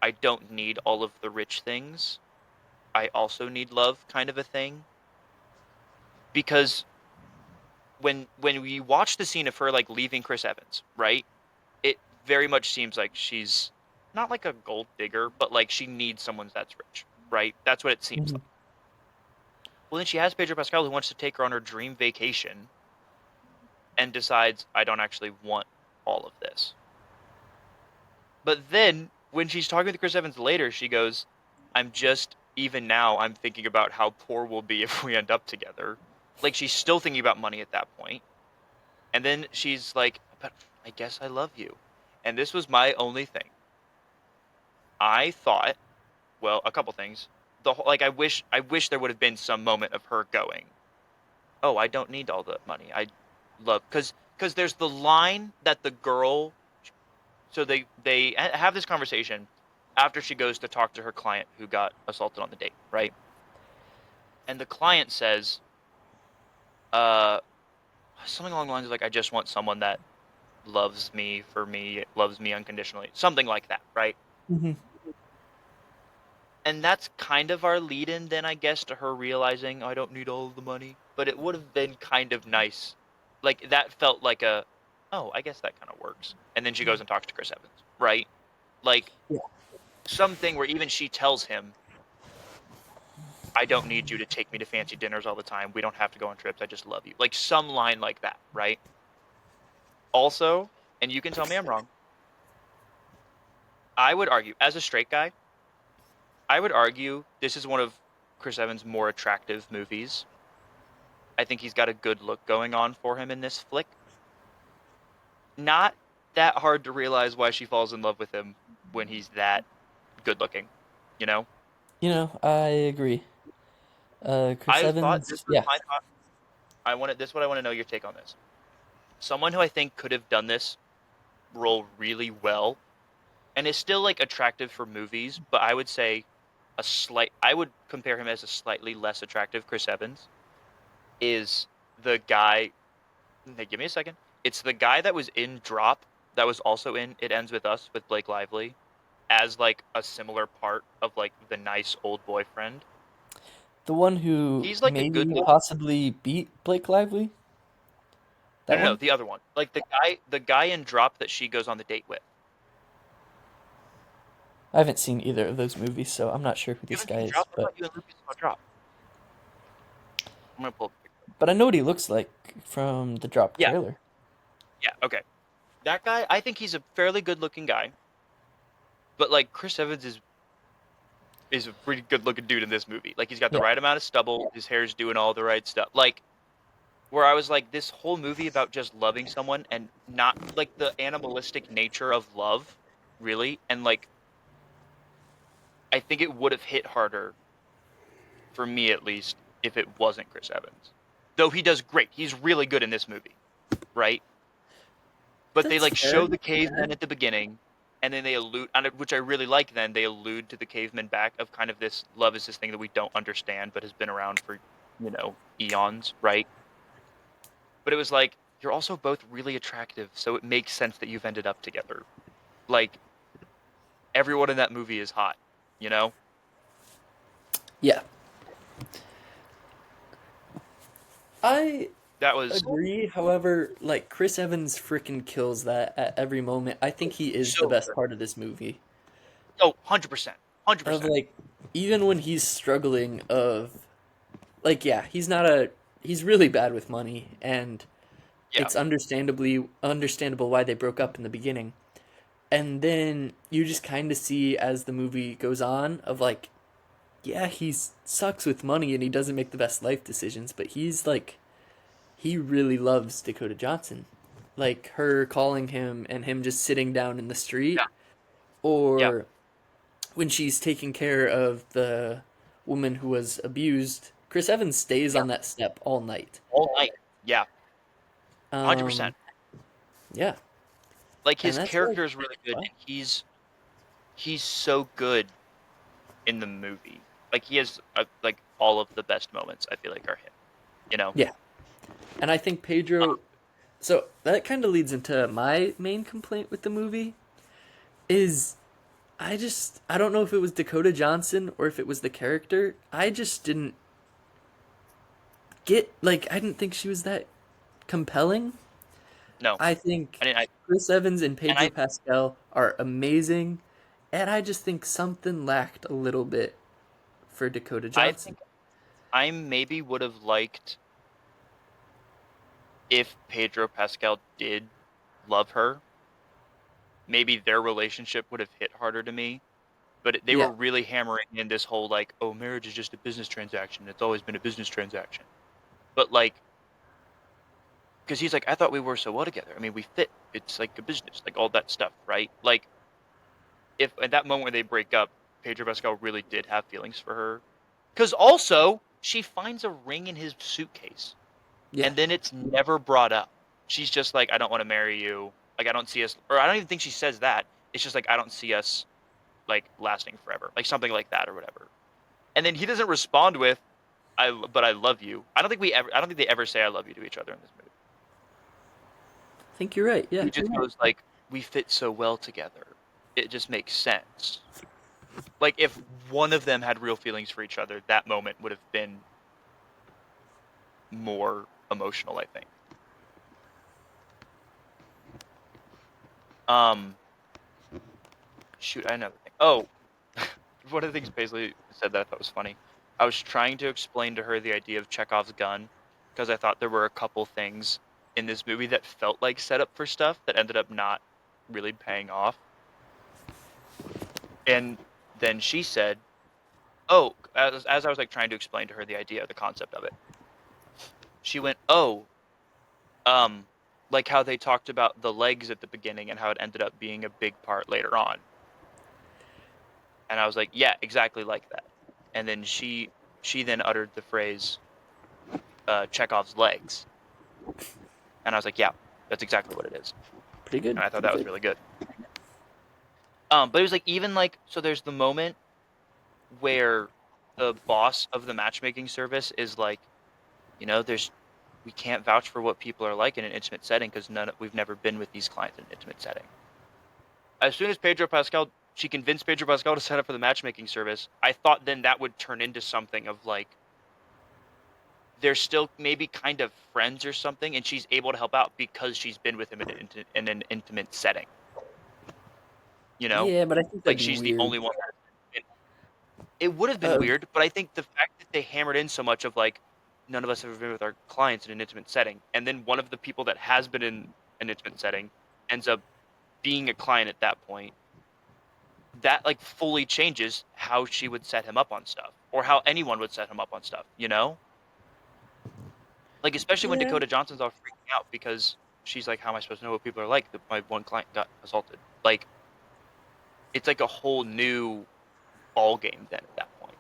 Speaker 1: I don't need all of the rich things. I also need love, kind of a thing. Because when we watch the scene of her like leaving Chris Evans, right? It very much seems like she's not like a gold digger, but like she needs someone that's rich, right? That's what it seems
Speaker 2: hmm
Speaker 1: like. Well, then she has Pedro Pascal who wants to take her on her dream vacation and decides I don't actually want all of this. But then when she's talking to Chris Evans later, she goes, I'm just, even now, I'm thinking about how poor we'll be if we end up together. Like she's still thinking about money at that point. And then she's like, but I guess I love you. And this was my only thing. I thought, well, a couple things. Like I wish there would have been some moment of her going, "Oh, I don't need all the money. I love," because there's the line that the girl, so they have this conversation after she goes to talk to her client who got assaulted on the date, right? And the client says, uh, something along the lines of like, "I just want someone that loves me for me, loves me unconditionally," something like that, right?
Speaker 2: hmm
Speaker 1: And that's kind of our lead in then, I guess, to her realizing I don't need all of the money. But it would have been kind of nice. Like that felt like a, oh, I guess that kind of works. And then she goes and talks to Chris Evans, right? Like
Speaker 2: Yeah.
Speaker 1: something where even she tells him, I don't need you to take me to fancy dinners all the time. We don't have to go on trips. I just love you. Like some line like that, right? Also, and you can tell me I'm wrong, I would argue, as a straight guy, I would argue this is one of Chris Evans' more attractive movies. I think he's got a good look going on for him in this flick. Not that hard to realize why she falls in love with him when he's that good looking, you know?
Speaker 2: I agree. Chris
Speaker 1: I thought this
Speaker 2: Evans,
Speaker 1: was
Speaker 2: yeah.
Speaker 1: my thought. This is what I want to know your take on this. Someone who I think could have done this role really well and is still like attractive for movies, but I would say I would compare him as a slightly less attractive Chris Evans is the guy. Hey, give me a second. It's the guy that was in Drop that was also in It Ends With Us with Blake Lively as like a similar part of like the nice old boyfriend.
Speaker 2: The one who
Speaker 1: He's like a good
Speaker 2: maybe
Speaker 1: look.
Speaker 2: possibly beat Blake Lively?
Speaker 1: No,
Speaker 2: That
Speaker 1: no, no,
Speaker 2: one?
Speaker 1: the other one. Like the guy in Drop that she goes on the date with.
Speaker 2: I haven't seen either of those movies, so I'm not sure who
Speaker 1: You
Speaker 2: this
Speaker 1: haven't
Speaker 2: guy
Speaker 1: seen
Speaker 2: is,
Speaker 1: Drop? I
Speaker 2: but
Speaker 1: thought you and Lucas saw Drop. I'm gonna pull up the picture.
Speaker 2: I know what he looks like from the Drop
Speaker 1: Yeah,
Speaker 2: trailer.
Speaker 1: yeah, okay. That guy, I think he's a fairly good looking guy, but like Chris Evans is a pretty good looking dude in this movie. Like he's got the
Speaker 2: Yeah.
Speaker 1: right amount of stubble, his hair's doing all the right stuff. Like where I was like, this whole movie about just loving someone and not like the animalistic nature of love, really. And like, I think it would have hit harder for me at least if it wasn't Chris Evans. Though he does great. He's really good in this movie, right? But they
Speaker 2: That's
Speaker 1: like
Speaker 2: fair.
Speaker 1: show the cavemen at the beginning and then they allude, which I really like then, they allude to the cavemen back of kind of this love is this thing that we don't understand but has been around for, eons, right? But it was like, you're also both really attractive, so it makes sense that you've ended up together. Like, everyone in that movie is hot, you know?
Speaker 2: Yeah. I
Speaker 1: That was
Speaker 2: agree. However, like Chris Evans freaking kills that at every moment. I think he is the
Speaker 1: so
Speaker 2: best
Speaker 1: good.
Speaker 2: part of this movie.
Speaker 1: Oh, 100%.
Speaker 2: Of
Speaker 1: 100%.
Speaker 2: like even when he's struggling of like yeah, he's really bad with money, and
Speaker 1: Yeah,
Speaker 2: it's understandable why they broke up in the beginning. And then you just kind of see as the movie goes on of like yeah, he sucks with money and he doesn't make the best life decisions, but he's like he really loves Dakota Johnson. Like her calling him and him just sitting down in the street,
Speaker 1: yeah, yeah.
Speaker 2: or when she's taking care of the woman who was abused, Chris Evans stays
Speaker 1: Yeah,
Speaker 2: on that step all night.
Speaker 1: all night. Yeah, 100%.
Speaker 2: Um, yeah,
Speaker 1: Like
Speaker 2: and
Speaker 1: his
Speaker 2: that's like
Speaker 1: character is really good,
Speaker 2: wow.
Speaker 1: and he's so good in the movie. Like he has like all of the best moments. I feel like are him. You know.
Speaker 2: Yeah, and I think Pedro. So that kind of leads into my main complaint with the movie is I don't know if it was Dakota Johnson or if it was the character. I just didn't get like I didn't think she was that compelling.
Speaker 1: No,
Speaker 2: I think
Speaker 1: I didn't.
Speaker 2: Chris Evans and
Speaker 1: And
Speaker 2: Pedro Pascal are amazing, and I just think something lacked a little bit for Dakota
Speaker 1: I
Speaker 2: Johnson.
Speaker 1: think I maybe would have liked if Pedro Pascal did love her. Maybe their relationship would have hit harder to me. But they
Speaker 2: Yeah,
Speaker 1: were really hammering in this whole like, oh, marriage is just a business transaction. It's always been a business transaction. But like, because he's like, I thought we were so well together. I mean, we fit. It's like a business, like all that stuff, right? Like, if at that moment when they break up, Pedro Pascal really did have feelings for her. Because also, she finds a ring in his suitcase,
Speaker 2: yeah,
Speaker 1: and then it's never brought up. She's just like, I don't want to marry you. Like, I don't see us, or I don't even think she says that. It's just like, I don't see us like lasting forever, like something like that or whatever. And then he doesn't respond with, but I love you. I don't think they ever say I love you to each other in this movie.
Speaker 2: I think you're right. Yeah,
Speaker 1: He just goes like, we fit so well together. It just makes sense. Like if one of them had real feelings for each other, that moment would have been more emotional, I think. Um, shoot, I had another thing. Oh, one of the things Paisley said that I thought was funny. I was trying to explain to her the idea of Chekhov's gun because I thought there were a couple things in this movie that felt like setup for stuff that ended up not really paying off. And then she said, "Oh," as I was like trying to explain to her the idea, the concept of it, she went, "Oh, um, like how they talked about the legs at the beginning and how it ended up being a big part later on." And I was like, "Yeah, exactly like that." And then she then uttered the phrase, Chekhov's legs, and I was like, "Yeah, that's exactly what it is."
Speaker 2: pretty good,
Speaker 1: And I thought
Speaker 2: pretty
Speaker 1: that was
Speaker 2: good.
Speaker 1: really good. But it was like even like so. There's the moment where the boss of the matchmaking service is like, there's we can't vouch for what people are like in an intimate setting because we've never been with these clients in an intimate setting. As soon as she convinced Pedro Pascal to set up for the matchmaking service, I thought then that would turn into something of like they're still maybe kind of friends or something, and she's able to help out because she's been with him in an intimate setting. You know,
Speaker 2: Yeah, but I think that'd
Speaker 1: like
Speaker 2: be
Speaker 1: she's the
Speaker 2: weird.
Speaker 1: only one. It would have been
Speaker 2: Uh,
Speaker 1: weird, but I think the fact that they hammered in so much of like none of us have ever been with our clients in an intimate setting, and then one of the people that has been in an intimate setting ends up being a client at that point, that like fully changes how she would set him up on stuff, or how anyone would set him up on stuff, you know? Like especially when
Speaker 2: yeah,
Speaker 1: Dakota Johnson's all freaking out because she's like, "How am I supposed to know what people are like? My one client got assaulted." Like it's like a whole new ball game then at that point.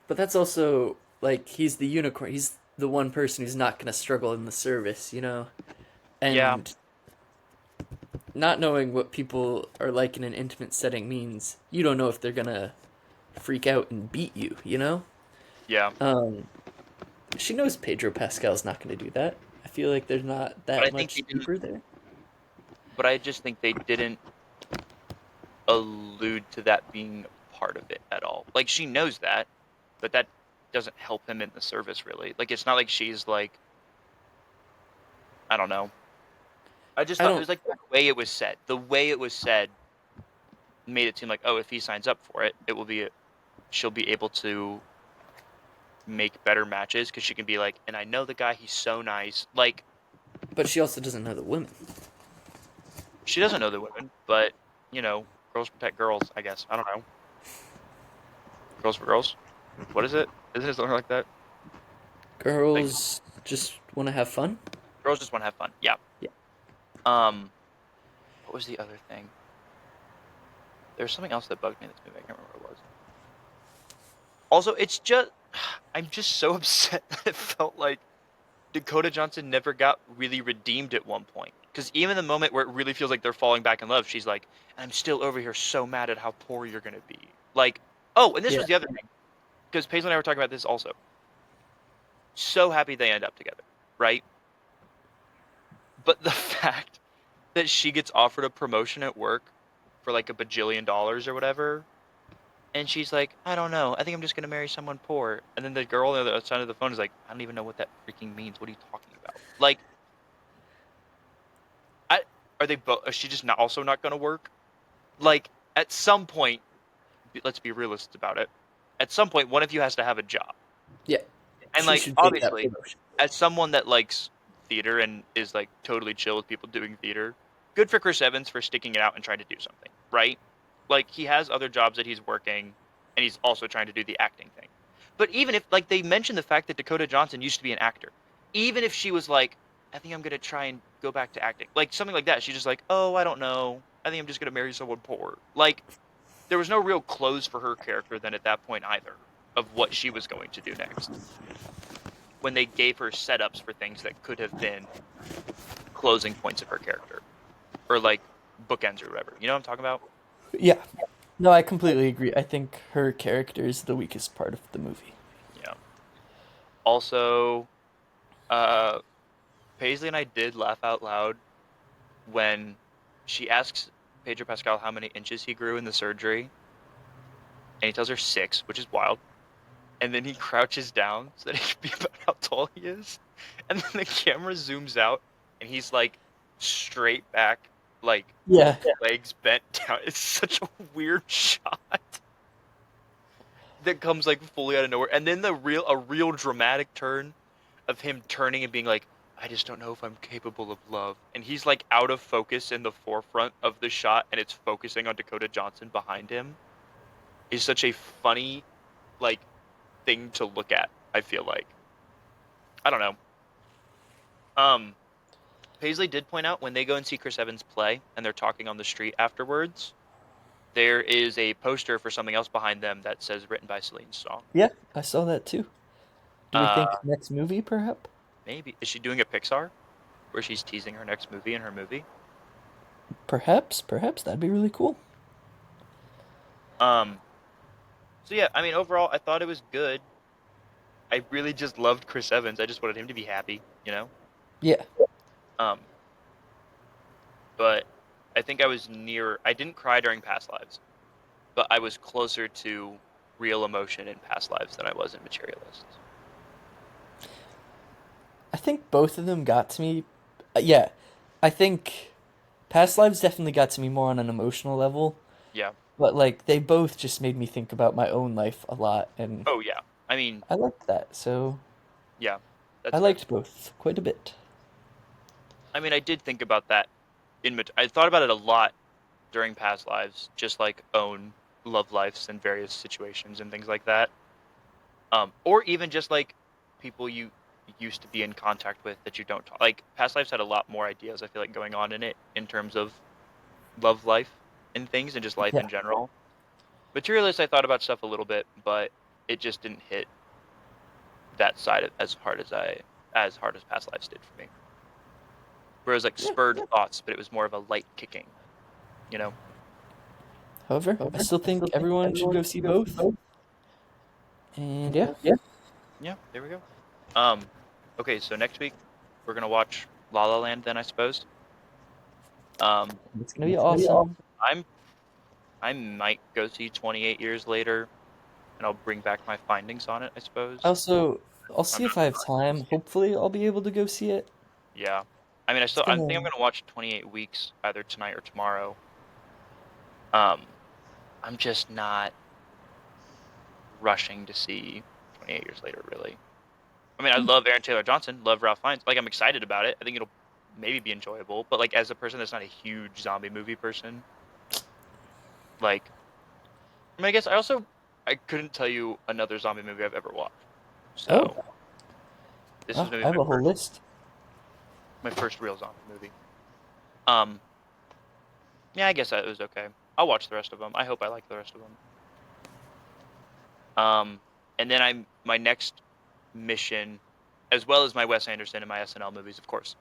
Speaker 2: but that's also like he's the unicorn. He's the one person who's not gonna struggle in the service, you know.
Speaker 1: Yeah,
Speaker 2: And not knowing what people are like in an intimate setting means you don't know if they're gonna freak out and beat you, you know?
Speaker 1: yeah.
Speaker 2: Um, she knows Pedro Pascal's not gonna do that. I feel like there's not
Speaker 1: But
Speaker 2: that
Speaker 1: I think they
Speaker 2: much
Speaker 1: didn't.
Speaker 2: deeper there.
Speaker 1: But I just think they didn't allude to that being part of it at all. Like she knows that, but that doesn't help him in the service really. Like it's not like she's like I don't know. I just
Speaker 2: I
Speaker 1: thought it
Speaker 2: don't
Speaker 1: was like the way it was said. The way it was said made it seem like, oh, if he signs up for it, it will be she'll be able to make better matches because she can be like, and I know the guy, he's so nice. Like,
Speaker 2: But she also doesn't know the women.
Speaker 1: she doesn't know the women, but you know, girls protect girls. I guess I don't know. Girls for girls. What is it? Isn't it something like that? Like
Speaker 2: Girls just want to have fun.
Speaker 1: girls just want to have fun. Yeah.
Speaker 2: Yeah.
Speaker 1: What was the other thing? There was something else that bugged me in this movie. I can't remember what it was. Also, it's just I'm just so upset that it felt like Dakota Johnson never got really redeemed at one point. Because even the moment where it really feels like they're falling back in love, she's like, "I'm still over here so mad at how poor you're gonna be." Like, oh, and this
Speaker 2: Yeah.
Speaker 1: was the other thing. Because Paisley and I were talking about this also. So happy they end up together, right? But the fact that she gets offered a promotion at work for like a bajillion dollars or whatever, and she's like, I don't know. I think I'm just gonna marry someone poor. And then the girl on the other side of the phone is like, I don't even know what that freaking means. What are you talking about? Like, I are they both? Is she just not also not gonna work? Like, at some point, let's be realistic about it. At some point, one of you has to have a job.
Speaker 2: Yeah.
Speaker 1: And
Speaker 2: She
Speaker 1: like,
Speaker 2: should take that
Speaker 1: obviously,
Speaker 2: promotion.
Speaker 1: as someone that likes theater and is like totally chill with people doing theater, good for Chris Evans for sticking it out and trying to do something, right? Like he has other jobs that he's working and he's also trying to do the acting thing. But even if like they mentioned the fact that Dakota Johnson used to be an actor, even if she was like, I think I'm gonna try and go back to acting, like something like that, she's just like, oh, I don't know, I think I'm just gonna marry someone poor. Like there was no real close for her character then at that point either of what she was going to do next when they gave her setups for things that could have been closing points of her character or like bookends or whatever. You know what I'm talking about?
Speaker 2: Yeah. No, I completely agree. I think her character is the weakest part of the movie.
Speaker 1: Yeah. Also, uh, Paisley and I did laugh out loud when she asks Pedro Pascal how many inches he grew in the surgery, and he tells her 6, which is wild. And then he crouches down so that he can be about how tall he is. And then the camera zooms out, and he's like straight back, like
Speaker 2: Yeah.
Speaker 1: legs bent down. It's such a weird shot that comes like fully out of nowhere. And then a real dramatic turn of him turning and being like, I just don't know if I'm capable of love. And he's like out of focus in the forefront of the shot, and it's focusing on Dakota Johnson behind him. Is such a funny like thing to look at, I feel like. I don't know. Um Paisley did point out when they go and see Chris Evans play and they're talking on the street afterwards, there is a poster for something else behind them that says written by Celine Song.
Speaker 2: Yeah, I saw that too. Do we
Speaker 1: Uh
Speaker 2: think next movie, perhaps?
Speaker 1: Maybe is she doing a Pixar where she's teasing her next movie in her movie?
Speaker 2: Perhaps that'd be really cool.
Speaker 1: Um so yeah, I mean overall I thought it was good. I really just loved Chris Evans. I just wanted him to be happy, you know?
Speaker 2: Yeah.
Speaker 1: Um but I think I was near I didn't cry during Past Lives, but I was closer to real emotion in Past Lives than I was in Materialists.
Speaker 2: I think both of them got to me. Yeah, I think Past Lives definitely got to me more on an emotional level,
Speaker 1: Yeah.
Speaker 2: but like they both just made me think about my own life a lot, and
Speaker 1: Oh yeah. I mean,
Speaker 2: I liked that. So
Speaker 1: yeah,
Speaker 2: I
Speaker 1: that's fair.
Speaker 2: liked both quite a bit.
Speaker 1: I mean, I did think about that I thought about it a lot during past lives, just like own love lives and various situations and things like that. Or even just like people you used to be in contact with that you don't talk. Like past lives had a lot more ideas, I feel like, going on in it in terms of love life and things and just life
Speaker 2: Yeah.
Speaker 1: in general. Materialist, I thought about stuff a little bit, but it just didn't hit that side as hard as past lives did for me. Whereas like
Speaker 2: Yeah.
Speaker 1: spurred thoughts, but it was more of a light kicking, you know?
Speaker 2: However, I still think everyone should go see both. And yeah,
Speaker 1: Yeah, there we go. Um, okay, so next week we're gonna watch La La Land then, I suppose. Um,
Speaker 2: it's gonna be awesome.
Speaker 1: I'm I might go see 28 Years Later, and I'll bring back my findings on it, I suppose.
Speaker 2: Also, I'll
Speaker 1: I'm
Speaker 2: see
Speaker 1: not
Speaker 2: if I have
Speaker 1: sure.
Speaker 2: time. Hopefully, I'll be able to go see it.
Speaker 1: Yeah, I mean,
Speaker 2: It's
Speaker 1: I think I'm
Speaker 2: gonna.
Speaker 1: gonna watch 28 Weeks either tonight or tomorrow. Um, I'm just not. rushing to see 28 Years Later, really. I mean, I love Aaron Taylor Johnson, love Ralph Fiennes. Like, I'm excited about it. I think it'll maybe be enjoyable. But like, as a person that's not a huge zombie movie person, like, I mean, I guess I couldn't tell you another zombie movie I've ever watched. So
Speaker 2: Oh,
Speaker 1: this is
Speaker 2: oh,
Speaker 1: maybe
Speaker 2: I have a whole list.
Speaker 1: my first real zombie movie. Um, yeah, I guess that was okay. I'll watch the rest of them. I hope I like the rest of them. And then my next mission, as well as my Wes Anderson and my SNL movies, of course,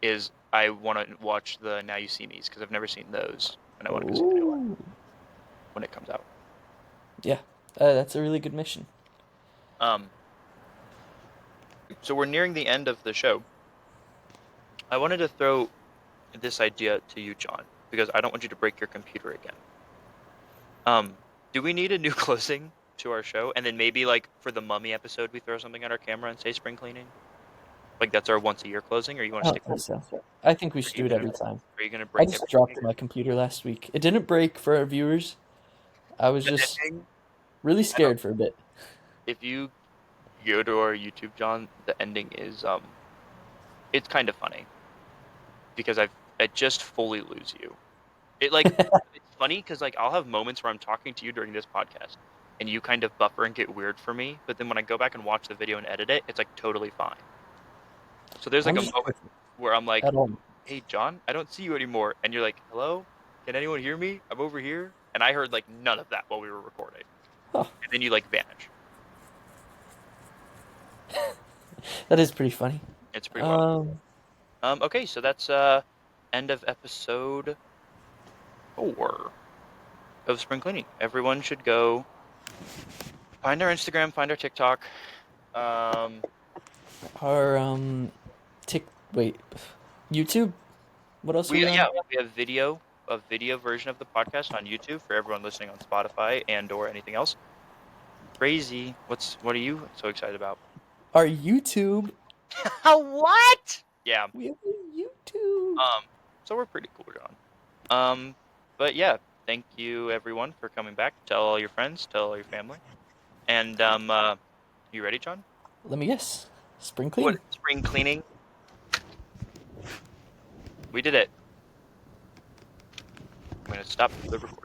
Speaker 1: is I want to watch the Now You See Me's because I've never seen those, and I want to go see the new one
Speaker 2: Ooh.
Speaker 1: when it comes out.
Speaker 2: Yeah, that's a really good mission.
Speaker 1: Um, so we're nearing the end of the show. I wanted to throw this idea to you, John, because I don't want you to break your computer again. Do we need a new closing to our show? And then maybe like for the Mummy episode, we throw something at our camera and say spring cleaning? Like that's our once a year closing, or you want
Speaker 2: I
Speaker 1: to
Speaker 2: don't
Speaker 1: stick
Speaker 2: think
Speaker 1: with
Speaker 2: so. I think we
Speaker 1: are
Speaker 2: should
Speaker 1: you
Speaker 2: do it
Speaker 1: gonna
Speaker 2: every time.
Speaker 1: are you gonna
Speaker 2: I
Speaker 1: break
Speaker 2: just
Speaker 1: everything
Speaker 2: dropped
Speaker 1: again?
Speaker 2: my computer last week. It didn't break for our viewers. I was
Speaker 1: The
Speaker 2: just
Speaker 1: ending,
Speaker 2: really
Speaker 1: I don't
Speaker 2: scared for a bit.
Speaker 1: if you go to our YouTube, John, the ending is it's kind of funny because I just fully lose you. It like it's funny because like I'll have moments where I'm talking to you during this podcast and you kind of buffer and get weird for me, but then when I go back and watch the video and edit it, it's like totally fine. So there's like
Speaker 2: I'm
Speaker 1: a
Speaker 2: just
Speaker 1: moment where I'm like,
Speaker 2: at home.
Speaker 1: "Hey John, I don't see you anymore," and you're like, "Hello, can anyone hear me? I'm over here," and I heard like none of that while we were recording,
Speaker 2: Huh,
Speaker 1: and then you like vanish.
Speaker 2: that is pretty funny.
Speaker 1: It's pretty wild.
Speaker 2: Um,
Speaker 1: Okay, so that's end of episode 4 of spring cleaning. Everyone should go find our Instagram, find our TikTok. Um,
Speaker 2: our tick. Wait, YouTube. What else are
Speaker 1: we
Speaker 2: we on?
Speaker 1: yeah, we have a video version of the podcast on YouTube for everyone listening on Spotify and or anything else. Crazy. What are you so excited about?
Speaker 2: Our YouTube.
Speaker 1: What? Yeah.
Speaker 2: We have a YouTube.
Speaker 1: Um, so we're pretty cool, John. But yeah, thank you everyone for coming back. Tell all your friends, tell all your family. And you ready, John?
Speaker 2: Let me guess. Spring
Speaker 1: What
Speaker 2: cleaning.
Speaker 1: spring cleaning? We did it. I'm gonna stop the recording.